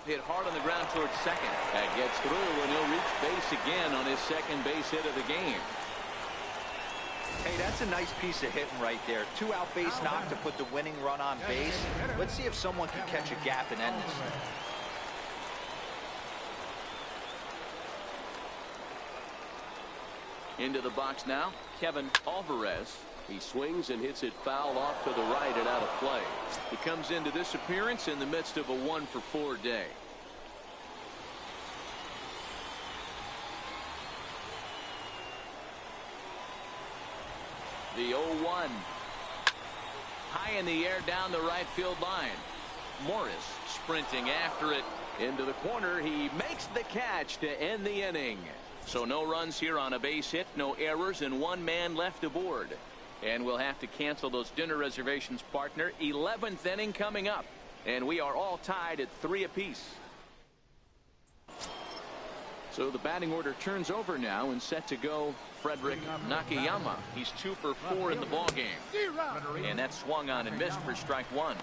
Hit hard on the ground towards second. That gets through, and he'll reach base again on his second base hit of the game. Hey, that's a nice piece of hitting right there. 2-out base knock to put the winning run on base. Let's see if someone can catch a gap and end this. Into the box now, Kevin Alvarez. He swings and hits it foul off to the right and out of play. He comes into this appearance in the midst of a 1 for 4 day. The 0-1. High in the air down the right field line. Morris sprinting after it into the corner. He makes the catch to end the inning. So no runs here on a base hit, no errors, and one man left aboard. And we'll have to cancel those dinner reservations, partner. 11th inning coming up, and we are all tied at 3 apiece. So the batting order turns over now, and set to go Frederick Nakayama. He's 2 for 4 in the ballgame. And that swung on and missed for strike 1.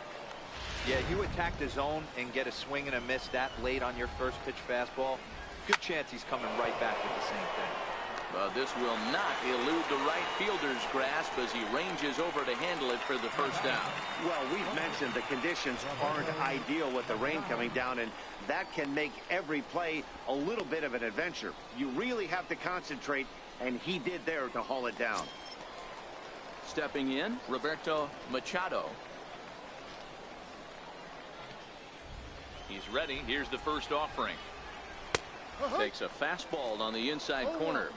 Yeah, you attack the zone and get a swing and a miss that late on your first pitch fastball. Good chance he's coming right back with the same thing. This will not elude the right fielder's grasp as he ranges over to handle it for the first out. Well, we've mentioned the conditions aren't ideal with the rain coming down, and that can make every play a little bit of an adventure. You really have to concentrate, and he did there to haul it down. Stepping in, Roberto Machado. He's ready. Here's the first offering. Takes a fastball on the inside corner.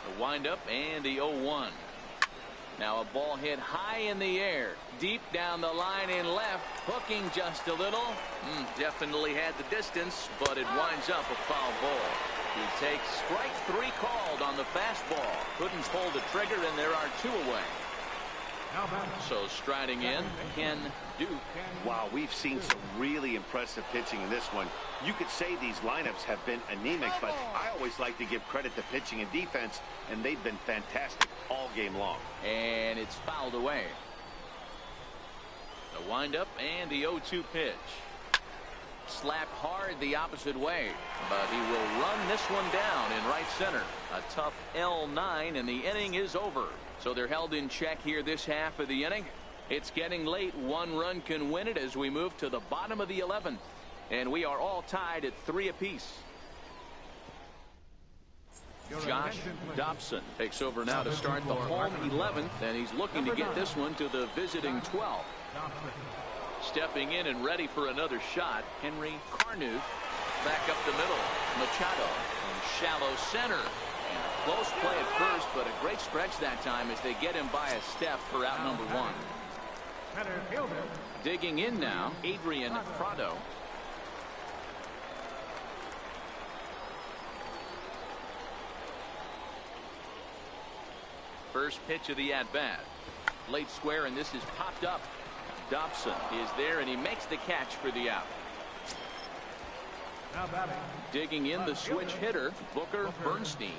The windup and the 0-1. Now a ball hit high in the air, deep down the line in left, hooking just a little. Definitely had the distance, but it winds up a foul ball. He takes strike 3 called on the fastball. Couldn't pull the trigger, and there are 2 away. So striding in, Ken Duke. Wow, we've seen some really impressive pitching in this one. You could say these lineups have been anemic, but I always like to give credit to pitching and defense, and they've been fantastic all game long. And it's fouled away. The windup and the 0-2 pitch. Slapped hard the opposite way, but he will run this one down in right center. A tough L9, and the inning is over. So they're held in check here this half of the inning. It's getting late. 1 run can win it as we move to the bottom of the 11th. And we are all tied at 3 apiece. Josh Dobson takes over now to start the home 11th, and he's looking to get this one to the visiting 12th. Stepping in and ready for another shot, Henry Carnuth. Back up the middle, Machado in shallow center. Close play at first, but a great stretch that time as they get him by a step for out number 1. Digging in now, Adrian Prado. First pitch of the at-bat. Late square, and this is popped up. Dobson is there, and he makes the catch for the out. Digging in, the switch hitter, Booker Bernstein.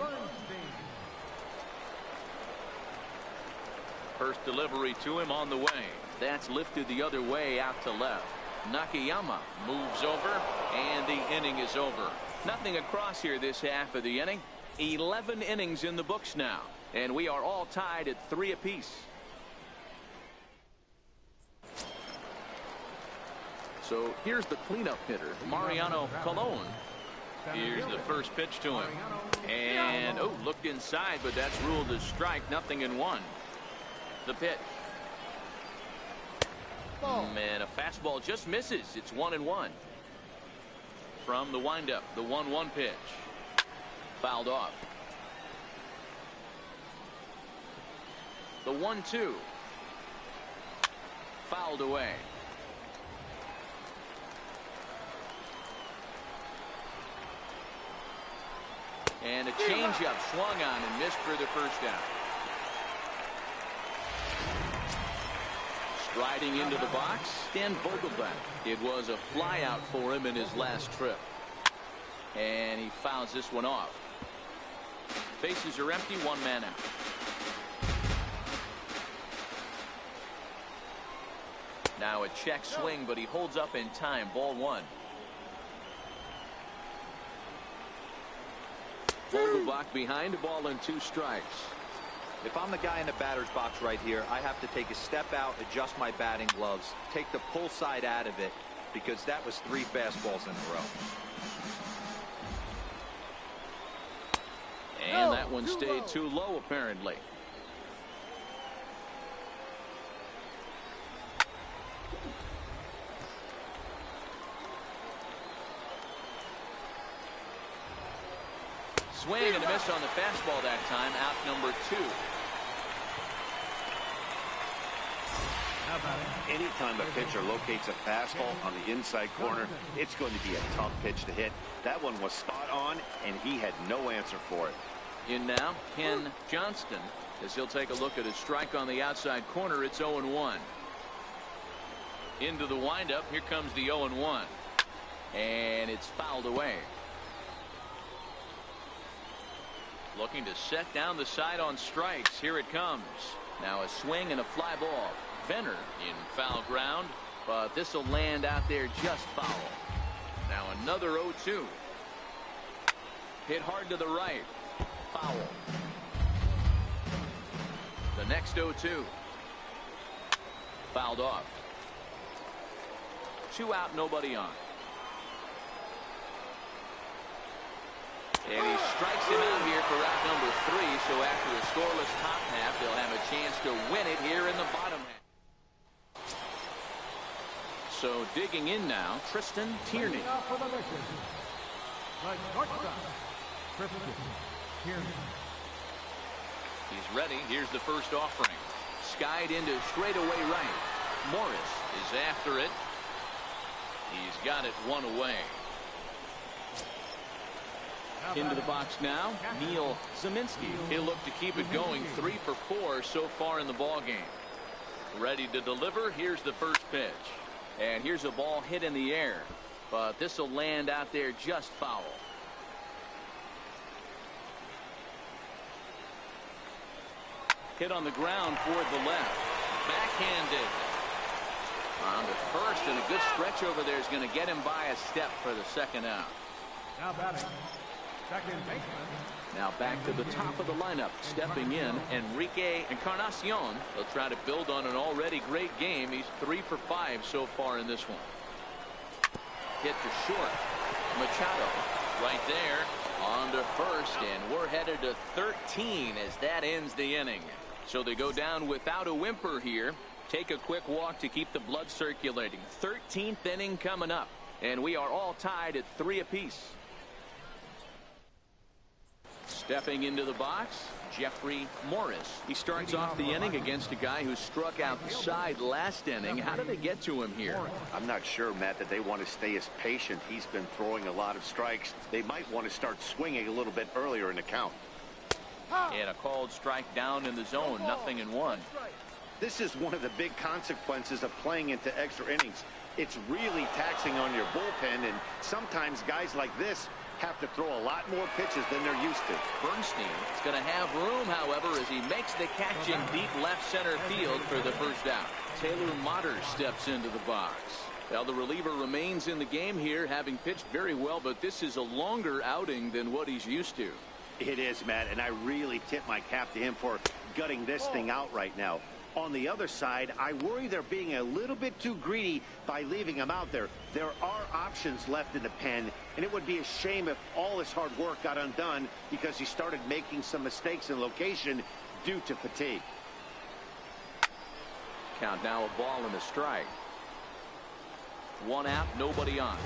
First delivery to him on the way. That's lifted the other way out to left. Nakayama moves over, and the inning is over. Nothing across here this half of the inning. 11 innings in the books now, and we are all tied at 3 apiece. So here's the cleanup hitter, Mariano Colon. Here's the first pitch to him. And, looked inside, but that's ruled as strike. Nothing in 1. The pitch. And a fastball just misses. It's 1-1. From the windup, the 1-1 pitch. Fouled off. The 1-2. Fouled away. And a changeup swung on and missed for the first out. Striding into the box, Stan Vogelbach. It was a flyout for him in his last trip. And he fouls this one off. Bases are empty, 1 man out. Now a check swing, but he holds up in time. Ball 1. Vogelbach behind, ball and 2 strikes. If I'm the guy in the batter's box right here, I have to take a step out, adjust my batting gloves, take the pull side out of it, because that was 3 fastballs in a row. And that one stayed too low, apparently. Swing and a miss on the fastball that time. Out number 2. Anytime a pitcher locates a fastball on the inside corner, it's going to be a tough pitch to hit. That one was spot on, and he had no answer for it. In now, Ken Johnston, as he'll take a look at his strike on the outside corner. It's 0-1. Into the windup. Here comes the 0-1. And it's fouled away. Looking to set down the side on strikes. Here it comes. Now a swing and a fly ball. Venner in foul ground, but this will land out there just foul. Now another 0-2. Hit hard to the right. Foul. The next 0-2. Fouled off. 2 out, nobody on. And he strikes him out here for out number 3. So after a scoreless top half, they'll have a chance to win it here in the bottom half. So digging in now, Tristan Tierney. He's ready. Here's the first offering. Skied into straightaway right. Morris is after it. He's got it 1 away. Into the box now, Neil Zeminski. He'll look to keep it going. 3 for 4 so far in the ball game. Ready to deliver. Here's the first pitch. And here's a ball hit in the air. But this will land out there just foul. Hit on the ground toward the left. Backhanded. On to first, and a good stretch over there is going to get him by a step for the second out. Now batting. Second baseman. Now back to the top of the lineup. Stepping in, Enrique Encarnacion. They'll try to build on an already great game. He's 3 for 5 so far in this one. Hit to short. Machado right there on to first, and we're headed to 13 as that ends the inning. So they go down without a whimper here. Take a quick walk to keep the blood circulating. 13th inning coming up, and we are all tied at 3 apiece. Stepping into the box, Jeffrey Morris. He starts off the inning against a guy who struck out the side last inning. How did they get to him here? I'm not sure, Matt, that they want to stay as patient. He's been throwing a lot of strikes. They might want to start swinging a little bit earlier in the count. And a called strike down in the zone. 0-1. This is one of the big consequences of playing into extra innings. It's really taxing on your bullpen, and sometimes guys like this have to throw a lot more pitches than they're used to. Bernstein is going to have room, however, as he makes the catch in deep left center field for the first out. Taylor Motter steps into the box. Well, the reliever remains in the game here, having pitched very well, but this is a longer outing than what he's used to. It is, Matt, and I really tip my cap to him for gutting this thing out right now. On the other side, I worry they're being a little bit too greedy by leaving him out there. There are options left in the pen, and it would be a shame if all his hard work got undone because he started making some mistakes in location due to fatigue. Count now, a ball and a strike. 1 out, nobody on.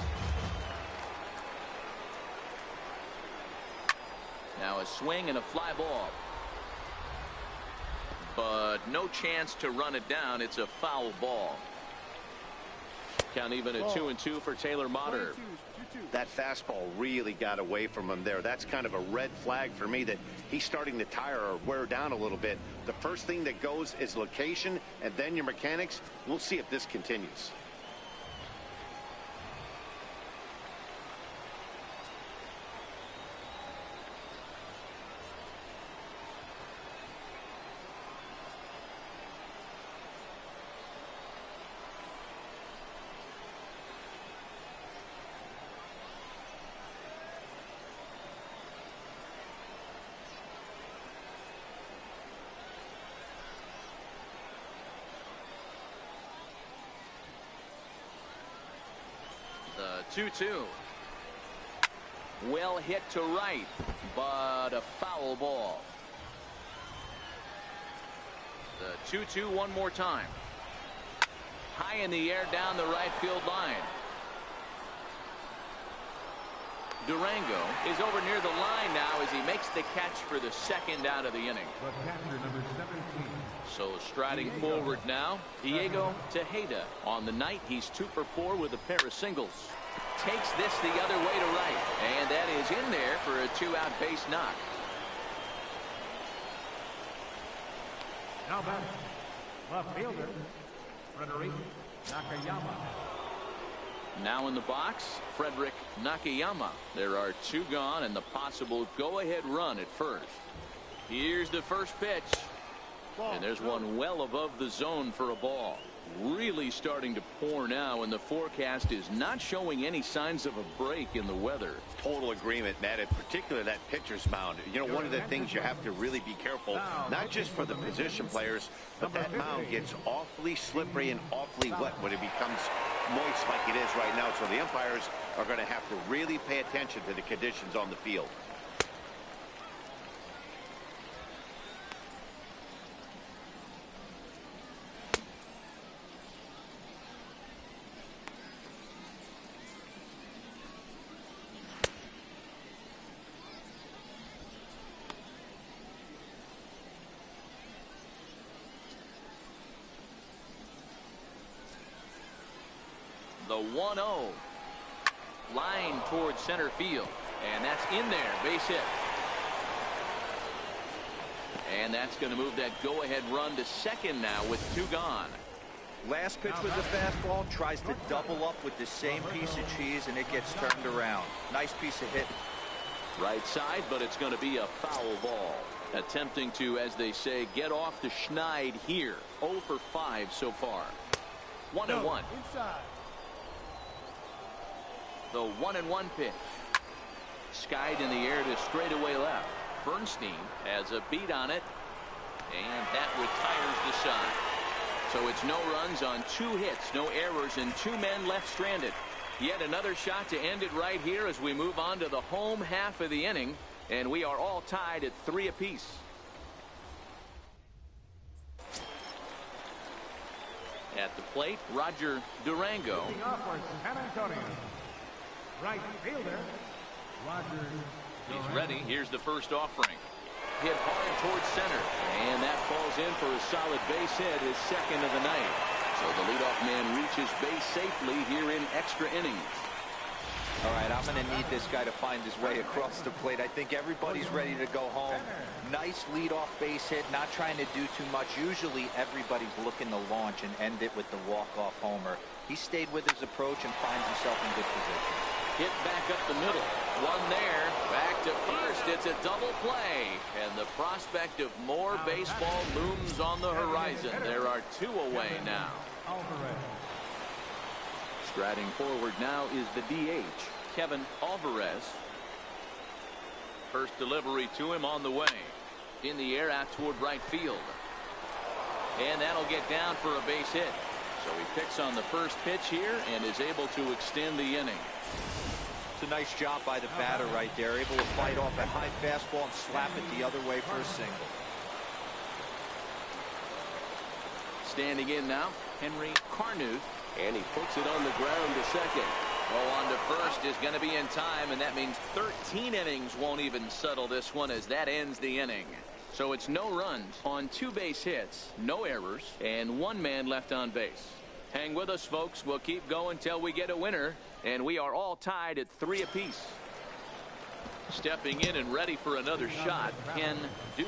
Now a swing and a fly ball. But no chance to run it down. It's a foul ball. Count even at 2-2 for Taylor Motter. That fastball really got away from him there. That's kind of a red flag for me that he's starting to tire or wear down a little bit. The first thing that goes is location and then your mechanics. We'll see if this continues. The 2-2. Well hit to right, but a foul ball. The 2-2 one more time. High in the air down the right field line. Durango is over near the line now as he makes the catch for the second out of the inning. The catcher, number 17, So striding forward now, Diego Tejeda. On the night, he's 2 for 4 with a pair of singles. Takes this the other way to right, and that is in there for a 2-out base knock. Now back. Left fielder, Frederick Nakayama. Now in the box, Frederick Nakayama. There are 2 gone and the possible go-ahead run at first. Here's the first pitch. And there's one well above the zone for a ball. Really starting to pour now, and the forecast is not showing any signs of a break in the weather. Total agreement, Matt, in particular that pitcher's mound. You know, one of the things you have to really be careful, not just for the position players, but that mound gets awfully slippery and awfully wet when it becomes moist like it is right now. So the umpires are going to have to really pay attention to the conditions on the field. The 1-0. Line towards center field. And that's in there. Base hit. And that's going to move that go-ahead run to second now with 2 gone. Last pitch was a fastball. Tries to double up with the same piece of cheese, and it gets turned around. Nice piece of hit. Right side, but it's going to be a foul ball. Attempting to, as they say, get off the schneid here. 0 for 5 so far. 1-1. Inside. The 1-1 pitch. Skied in the air to straightaway left. Bernstein has a beat on it, and that retires the side. So it's no runs on 2 hits, no errors, and 2 men left stranded. Yet another shot to end it right here as we move on to the home half of the inning, and we are all tied at 3 apiece. At the plate, Roger Durango. Looking upwards, San Antonio. Right fielder, Roger. He's ready. Here's the first offering. Hit hard towards center, and that falls in for a solid base hit, his second of the night. So the leadoff man reaches base safely here in extra innings. All right, I'm going to need this guy to find his way across the plate. I think everybody's ready to go home. Nice leadoff base hit, not trying to do too much. Usually everybody's looking to launch and end it with the walk-off homer. He stayed with his approach and finds himself in good position. Hit back up the middle. One there. Back to first. It's a double play. And the prospect of more baseball looms on the horizon. There are 2 away now. Striding forward now is the DH, Kevin Alvarez. First delivery to him on the way. In the air out toward right field. And that'll get down for a base hit. So he picks on the first pitch here and is able to extend the inning. It's a nice job by the batter right there. Able to fight off a high fastball and slap it the other way for a single. Standing in now, Henry Carnuth. And he puts it on the ground to second. Oh, on to first is going to be in time, and that means 13 innings won't even settle this one as that ends the inning. So it's no runs on 2 base hits, no errors, and 1 man left on base. Hang with us, folks. We'll keep going till we get a winner, and we are all tied at 3 apiece. Stepping in and ready for another shot, Ken Duke.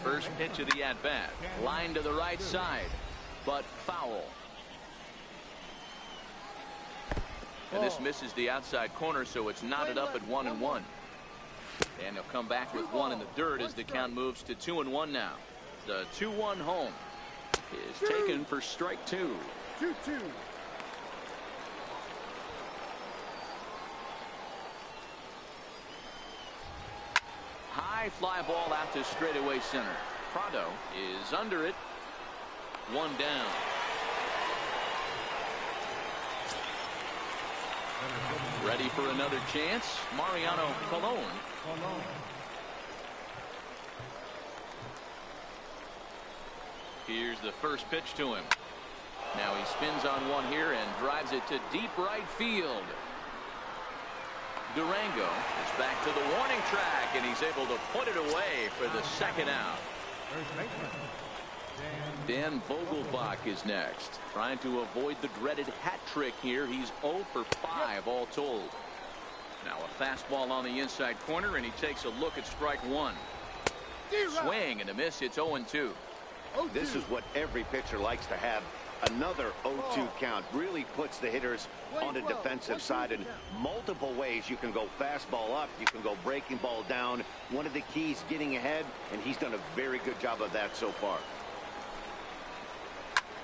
First pitch of the at-bat. Line to the right side, but foul. And this misses the outside corner, so it's knotted up at 1-1. And he'll come back with 1 in the dirt as the count moves to 2-1 now. The 2-1 home is taken for strike 2. 2-2. High fly ball out to straightaway center. Prado is under it. 1 down. Ready for another chance. Mariano Colon. Here's the first pitch to him. Now he spins on one here and drives it to deep right field. Durango is back to the warning track, and he's able to put it away for the second out. First baseman, Dan Dan Vogelbach is next, trying to avoid the dreaded hat trick here. He's 0 for 5 all told. Now a fastball on the inside corner, and he takes a look at strike one. Swing and a miss. It's 0-2. This is what every pitcher likes to have. Another 0-2 count really puts the hitters on the defensive side in multiple ways. You can go fastball up, you can go breaking ball down. One of the keys, getting ahead, and he's done a very good job of that so far.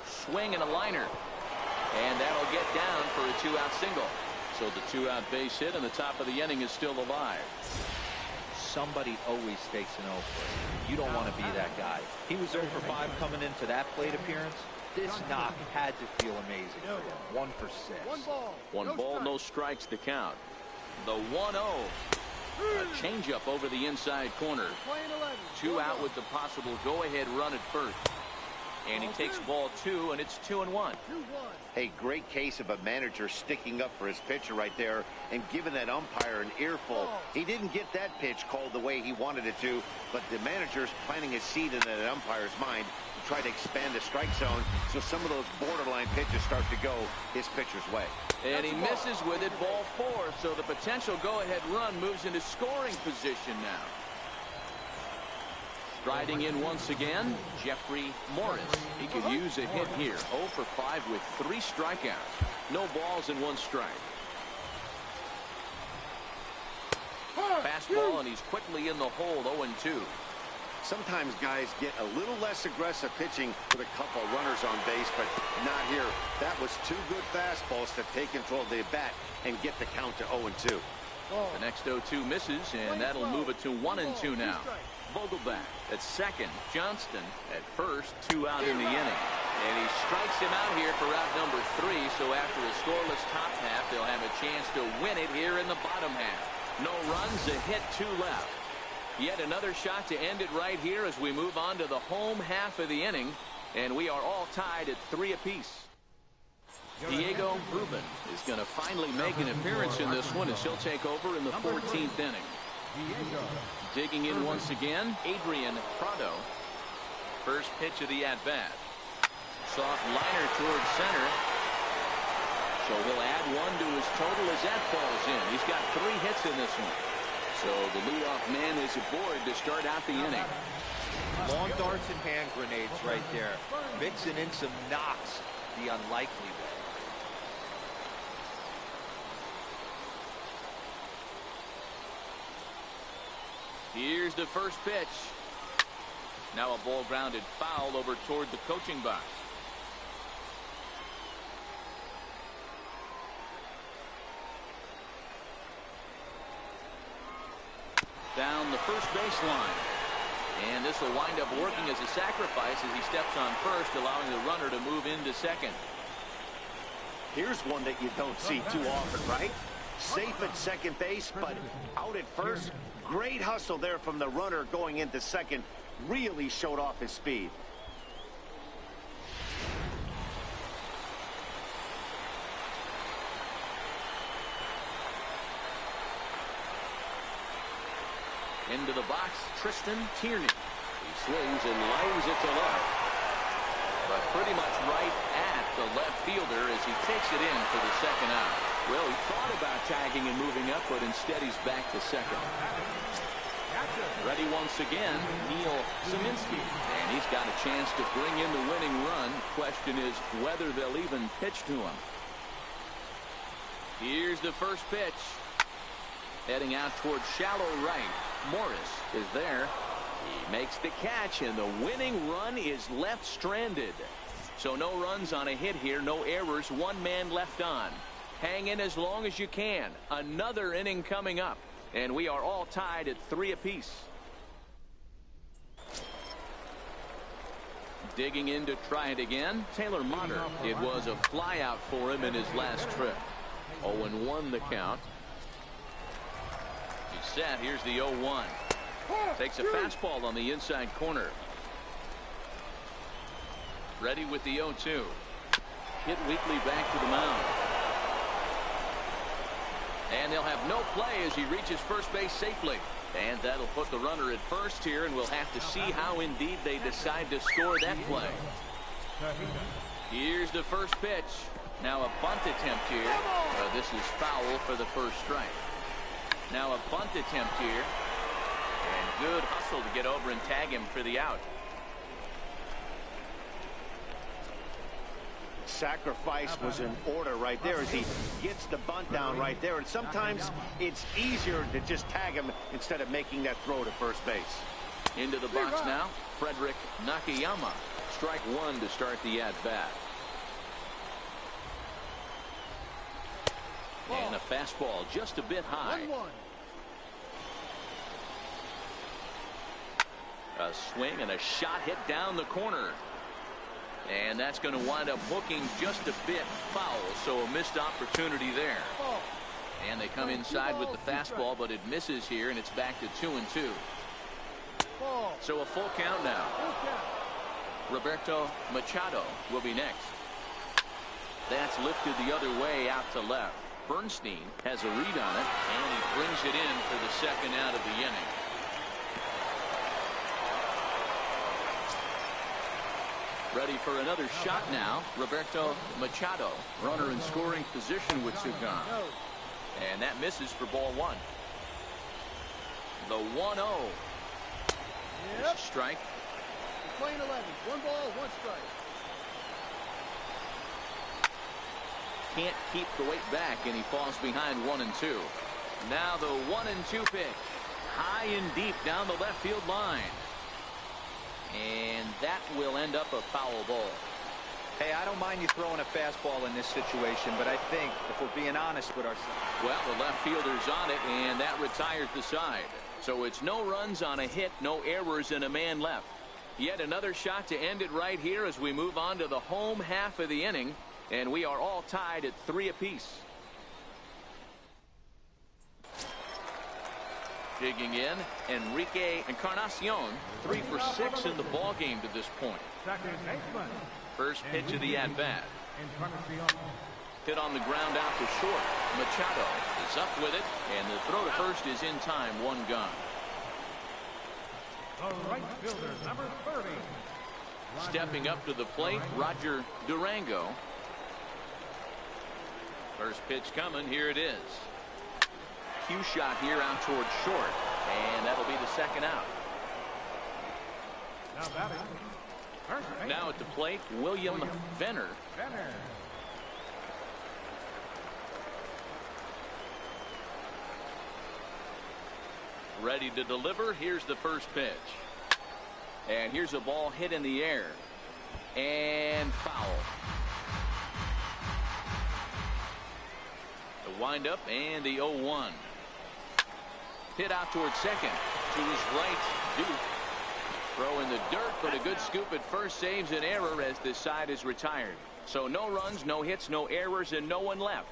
Swing and a liner, and that'll get down for a 2-out single. So the 2-out base hit, and the top of the inning is still alive. Somebody always takes an 0 for. You don't want to be that guy. He was 0 for 5 coming into that plate appearance. This knock had to feel amazing for him. 1 for 6. One ball, no strikes to count. The 1-0. A changeup over the inside corner. 2 out with the possible go-ahead run at first. And he takes ball 2, and it's 2-1. Hey, great case of a manager sticking up for his pitcher right there and giving that umpire an earful. He didn't get that pitch called the way he wanted it to, but the manager's planting a seed in that umpire's mind to try to expand the strike zone so some of those borderline pitches start to go his pitcher's way. And he misses with it, ball 4, so the potential go-ahead run moves into scoring position now. Striding in once again, Jeffrey Morris. He could use a hit here. 0 for 5 with 3 strikeouts. No balls and 1 strike. Fastball, and he's quickly in the hole. 0-2. Sometimes guys get a little less aggressive pitching with a couple runners on base, but not here. That was 2 good fastballs to take control of the bat and get the count to 0-2. The next 0-2 misses, and that'll move it to 1-2 now. Vogelbach at second, Johnston at first, 2 out in the inning. And he strikes him out here for out number 3, so after a scoreless top half, they'll have a chance to win it here in the bottom half. No runs, a hit, 2 left. Yet another shot to end it right here as we move on to the home half of the inning, and we are all tied at 3 apiece. Diego Rubin is going to finally make an appearance in this one as he'll take over in the 14th inning. Digging in once again, Adrian Prado. First pitch of the at-bat. Soft liner towards center. So he'll add 1 to his total as that falls in. He's got 3 hits in this one. So the leadoff man is aboard to start out the inning. Long darts and hand grenades right there. Mixing in some knocks the unlikely way. Here's the first pitch. Now a ball grounded foul over toward the coaching box. Down the first baseline. And this will wind up working as a sacrifice as he steps on first, allowing the runner to move into second. Here's one that you don't see too often, right? Safe at second base, but out at first. Great hustle there from the runner going into second. Really showed off his speed. Into the box, Tristan Tierney. He swings and lines it to left. But pretty much right at the left fielder as he takes it in for the second out. Well, he thought about tagging and moving up, but instead he's back to second. Ready once again, Neil Zeminski. And he's got a chance to bring in the winning run. Question is whether they'll even pitch to him. Here's the first pitch. Heading out towards shallow right. Morris is there. He makes the catch, and the winning run is left stranded. So no runs on a hit here, no errors, 1 man left on. Hang in as long as you can. Another inning coming up, and we are all tied at 3 apiece. Digging in to try it again, Taylor Motter. It was a flyout for him in his last trip. 0-1 the count. He's set. Here's the 0-1. Takes a fastball on the inside corner. Ready with the 0-2. Hit weakly back to the mound. And they'll have no play as he reaches first base safely. And that'll put the runner at first here, and we'll have to see how indeed they decide to score that play. Here's the first pitch. Now a bunt attempt here. This is foul for the first strike. Now a bunt attempt here. And good hustle to get over and tag him for the out. Sacrifice was in order right there as he gets the bunt down right there. And sometimes it's easier to just tag him instead of making that throw to first base. Into the box now, Frederick Nakayama. Strike one to start the at-bat. And a fastball just a bit high. 1-1. A swing and a shot hit down the corner. And that's going to wind up hooking just a bit foul, so a missed opportunity there. And they come inside with the fastball, but it misses here, and it's back to 2-2. So a full count now. Roberto Machado will be next. That's lifted the other way out to left. Bernstein has a read on it, and he brings it in for the second out of the inning. Ready for another shot now. Roberto Machado, runner in scoring position with Sugan. And that misses for ball one. The 1-0. Strike. Playing 11. 1 ball, 1 strike. Can't keep the weight back, and he falls behind 1-2. Now the 1-2 pitch. High and deep down the left field line. And that will end up a foul ball. Hey, I don't mind you throwing a fastball in this situation, but I think if we're being honest with ourselves. Well, the left fielder's on it, and that retires the side. So it's no runs on a hit, no errors, and a man left. Yet another shot to end it right here as we move on to the home half of the inning, and we are all tied at 3 apiece. Digging in, Enrique Encarnacion, 3 for 6 in the ball game to this point. First pitch of the at-bat. Hit on the ground out to short. Machado is up with it, and the throw to first is in time, 1 gone. The right fielder, number 30. Stepping up to the plate, Roger Durango. First pitch coming, here it is. Cue shot here out towards short, and that'll be the second out. Now batting. Now at the plate, William Venner. Ready to deliver. Here's the first pitch. And here's a ball hit in the air. And foul. The windup and the 0-1. Hit out towards second. To his right, Duke. Throw in the dirt, but a good scoop at first saves an error as this side is retired. So no runs, no hits, no errors, and no one left.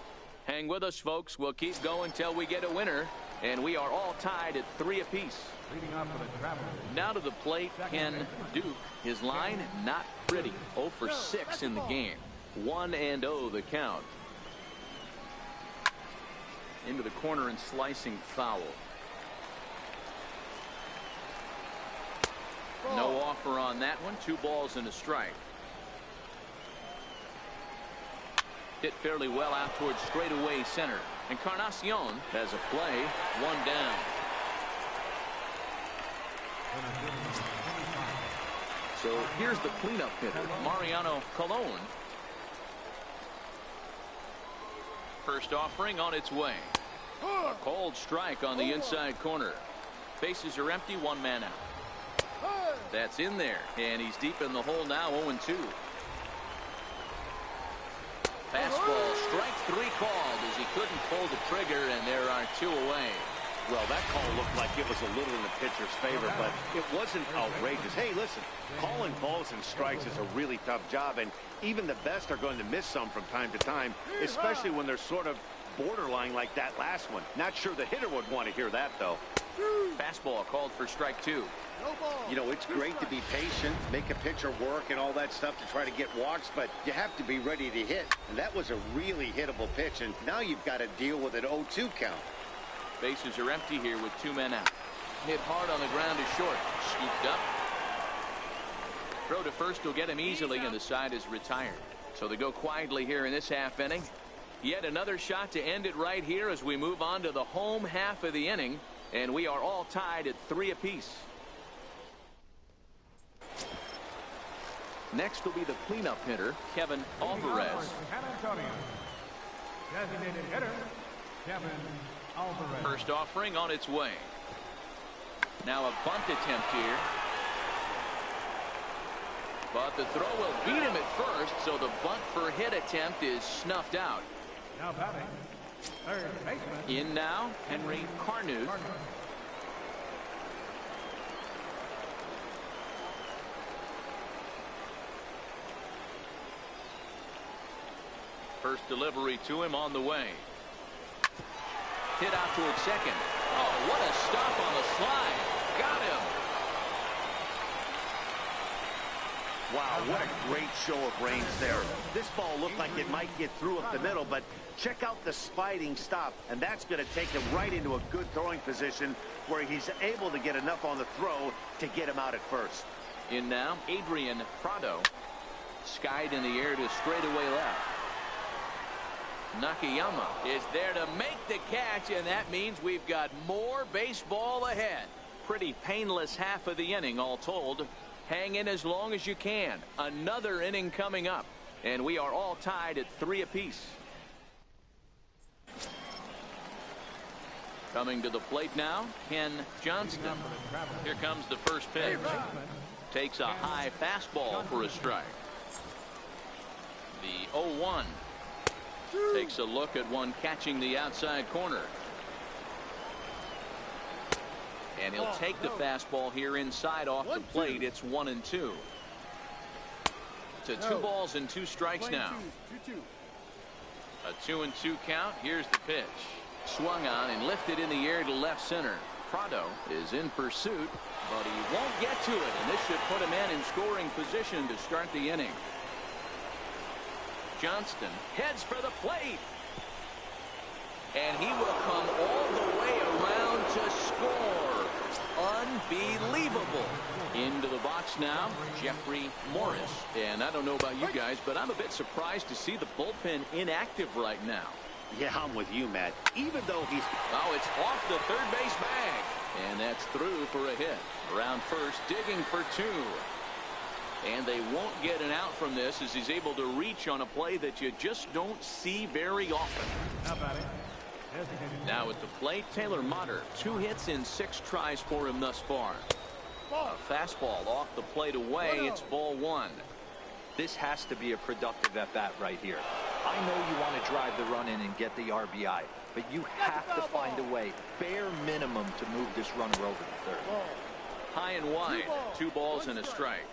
Hang with us, folks. We'll keep going till we get a winner. And we are all tied at 3 apiece. Now to the plate, Ken Duke. His line, not pretty. 0 for 6 in the game. 1-0 the count. Into the corner and slicing foul. No offer on that one. 2 balls and a strike. Hit fairly well out towards straightaway center. Encarnacion has a play. 1 down. So here's the cleanup hitter, Mariano Colon. First offering on its way. A cold strike on the inside corner. Bases are empty, 1 man out. That's in there, and he's deep in the hole now, 0-2. Fastball, strike 3 called as he couldn't pull the trigger, and there are 2 away. Well, that call looked like it was a little in the pitcher's favor, but it wasn't outrageous. Hey, listen, calling balls and strikes is a really tough job, and even the best are going to miss some from time to time, especially when they're sort of borderline like that last one. Not sure the hitter would want to hear that, though. Fastball called for strike 2. You know, it's great to be patient, make a pitcher work and all that stuff to try to get walks, but you have to be ready to hit. And that was a really hittable pitch, and now you've got to deal with an 0-2 count. Bases are empty here with 2 men out. Hit hard on the ground to short. Scooped up. throw to first will get him easily, and the side is retired. So they go quietly here in this half inning. Yet another shot to end it right here as we move on to the home half of the inning, and we are all tied at 3 apiece. Next will be the cleanup hitter, Kevin Alvarez. San Antonio. Designated hitter, Kevin Alvarez. First offering on its way. Now a bunt attempt here. But the throw will beat him at first, so the bunt for hit attempt is snuffed out. Now batting, third baseman. In now, Henry Carnuth. First delivery to him on the way. Hit out towards second. Oh, what a stop on the slide. Got him. Wow, what a great show of range there. This ball looked like it might get through up the middle, but check out the sliding stop, and that's going to take him right into a good throwing position where he's able to get enough on the throw to get him out at first. In now, Adrian Prado. Skied in the air to straightaway left. Nakayama is there to make the catch, and that means we've got more baseball ahead. Pretty painless half of the inning, all told. Hang in as long as you can. Another inning coming up, and we are all tied at 3 apiece. Coming to the plate now, Ken Johnston. Here comes the first pitch. Takes a high fastball for a strike. The 0-1. Takes a look at one catching the outside corner. And he'll take the fastball here inside off the plate. It's 1-2. To 2 balls and 2 strikes now. A 2-2 count. Here's the pitch. Swung on and lifted in the air to left center. Prado is in pursuit, but he won't get to it, and this should put him in scoring position to start the inning. Johnston heads for the plate, and he will come all the way around to score. Unbelievable. Into the box now, Jeffrey Morris. And I don't know about you guys, but I'm a bit surprised to see the bullpen inactive right now. Yeah, I'm with you, Matt. Even though he's... Oh, it's off the third base bag. And that's through for a hit. Around first, digging for 2. And they won't get an out from this as he's able to reach on a play that you just don't see very often. Now at the plate, Taylor Motter. 2 hits in 6 tries for him thus far. A fastball off the plate away. It's ball 1. This has to be a productive at-bat right here. I know you want to drive the run in and get the RBI, but you have to find a way, bare minimum, to move this runner over to third. High and wide. 2 balls and a strike.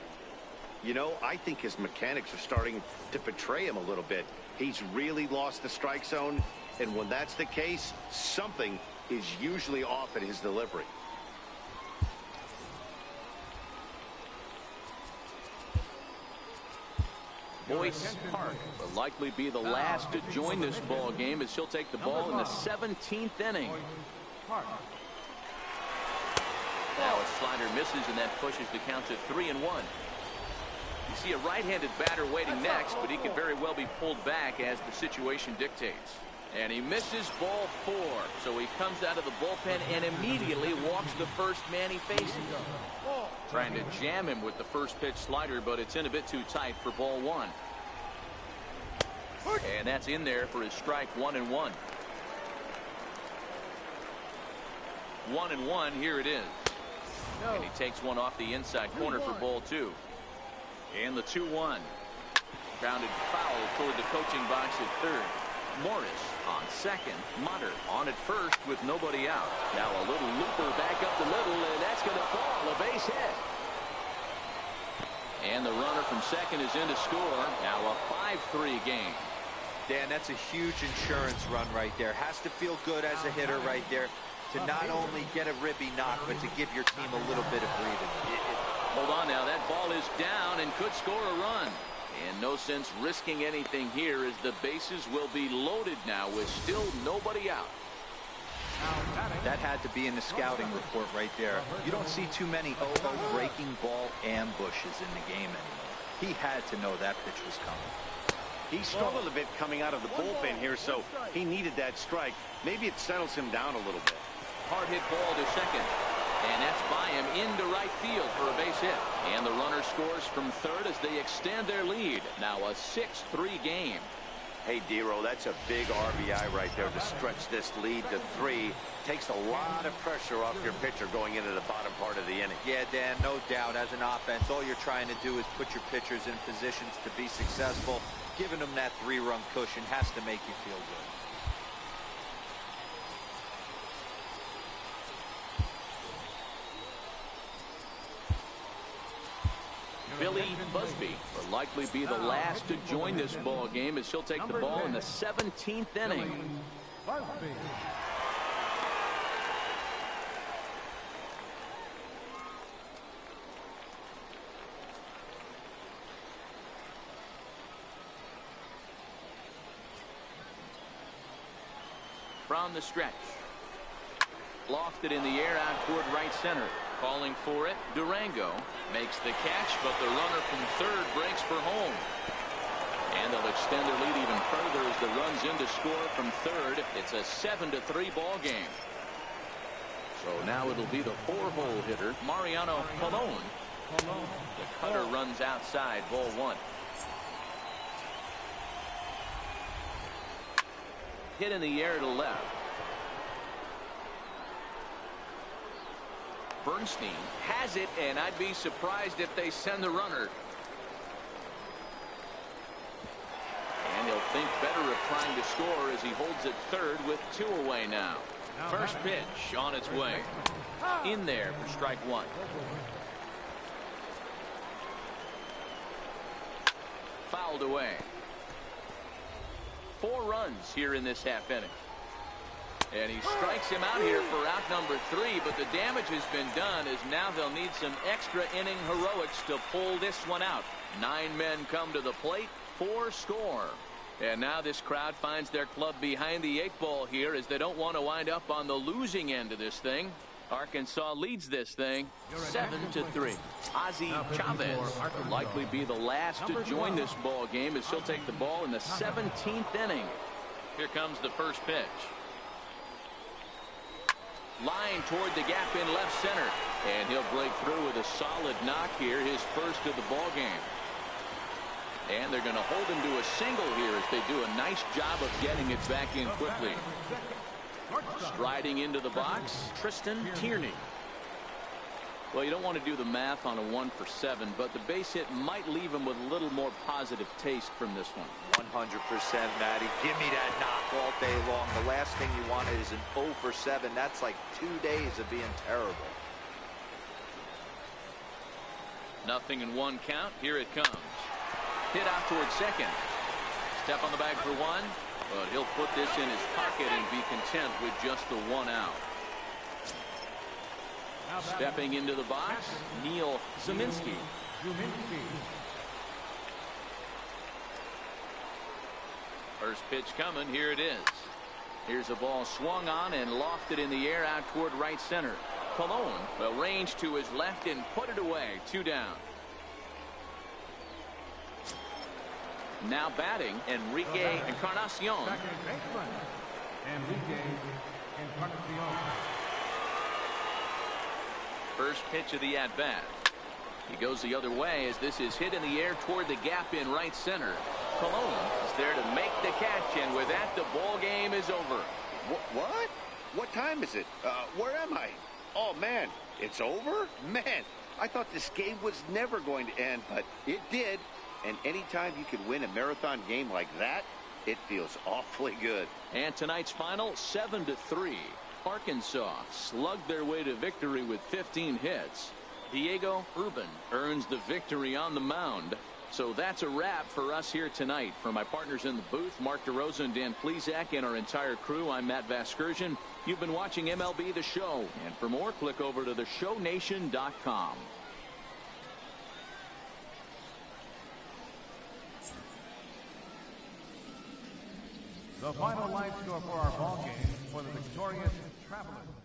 You know, I think his mechanics are starting to betray him a little bit. He's really lost the strike zone, and when that's the case, something is usually off at his delivery. Boyce Park will likely be the last to join this ball game as he'll take the ball in the 17th inning. Now a slider misses, and that pushes the count to 3-1. You see a right-handed batter waiting next, but he could very well be pulled back as the situation dictates. And he misses ball 4, so he comes out of the bullpen and immediately walks the first man he faces. Trying to jam him with the first pitch slider, but it's in a bit too tight for ball 1. And that's in there for his strike. 1-1. 1-1. Here it is. And he takes one off the inside corner for ball 2. And the 2-1. Grounded foul toward the coaching box at third. Morris on second. Motter on at first with nobody out. Now a little looper back up the middle, and that's going to fall. A base hit. And the runner from second is in to score. Now a 5-3 game. Dan, that's a huge insurance run right there. Has to feel good as a hitter right there to not only get a ribby knock, but to give your team a little bit of breathing. Hold on now. That ball is down and could score a run. And no sense risking anything here as the bases will be loaded now with still nobody out. That had to be in the scouting report right there. You don't see too many breaking ball ambushes in the game anymore. He had to know that pitch was coming. He struggled a bit coming out of the bullpen here, so he needed that strike. Maybe it settles him down a little bit. Hard hit ball to second. And that's by him into right field for a base hit. And the runner scores from third as they extend their lead. Now a 6-3 game. Hey, Dero, that's a big RBI right there to stretch this lead to 3. Takes a lot of pressure off your pitcher going into the bottom part of the inning. Yeah, Dan, no doubt. As an offense, all you're trying to do is put your pitchers in positions to be successful. Giving them that 3-run cushion has to make you feel good. Billy Busby will likely be the last to join this ball game as he'll take the ball in the 17th inning. From the stretch. Lofted in the air out toward right center. Calling for it, Durango makes the catch, but the runner from third breaks for home. And they'll extend their lead even further as the run's in to score from third. It's a 7-3 ball game. So now it'll be the 4-hole hitter, Mariano Colon. The cutter runs outside, ball 1. Hit in the air to left. Bernstein has it, and I'd be surprised if they send the runner. And they'll think better of trying to score as he holds it third with 2 away now. First pitch on its way. In there for strike 1. Fouled away. 4 runs here in this half inning. And he strikes him out here for out number 3, but the damage has been done as now they'll need some extra inning heroics to pull this one out. 9 men come to the plate, 4 score. And now this crowd finds their club behind the 8 ball here as they don't want to wind up on the losing end of this thing. Arkansas leads this thing 7-3. Ozzie Chavez will likely be the last to join this ball game as he'll take the ball in the 17th inning. Here comes the first pitch. Line toward the gap in left center. And he'll break through with a solid knock here, his first of the ball game. And they're going to hold him to a single here as they do a nice job of getting it back in quickly. Striding into the box, Tristan Tierney. Well, you don't want to do the math on a 1 for 7, but the base hit might leave him with a little more positive taste from this one. 100%, Matty. Give me that knock all day long. The last thing you want is an 0 for 7. That's like 2 days of being terrible. Nothing in 1 count. Here it comes. Hit out towards second. Step on the bag for 1, but he'll put this in his pocket and be content with just the 1 out. Stepping into the box, Neil Zeminski. First pitch coming. Here it is. Here's a ball swung on and lofted in the air out toward right center. Colon will range to his left and put it away. 2 down. Now batting, Enrique Encarnacion. First pitch of the at-bat. He goes the other way as this is hit in the air toward the gap in right center. Colon is there to make the catch, and with that, the ball game is over. What? What time is it? Where am I? Oh, man, it's over? Man, I thought this game was never going to end, but it did. And anytime you can win a marathon game like that, it feels awfully good. And tonight's final, 7-3. Arkansas slugged their way to victory with 15 hits. Diego Urban earns the victory on the mound. So that's a wrap for us here tonight. For my partners in the booth, Mark DeRosa and Dan Plesac, and our entire crew, I'm Matt Vasgersian. You've been watching MLB The Show. And for more, click over to theshownation.com. The final line score for our ball game for the victorious Travelers.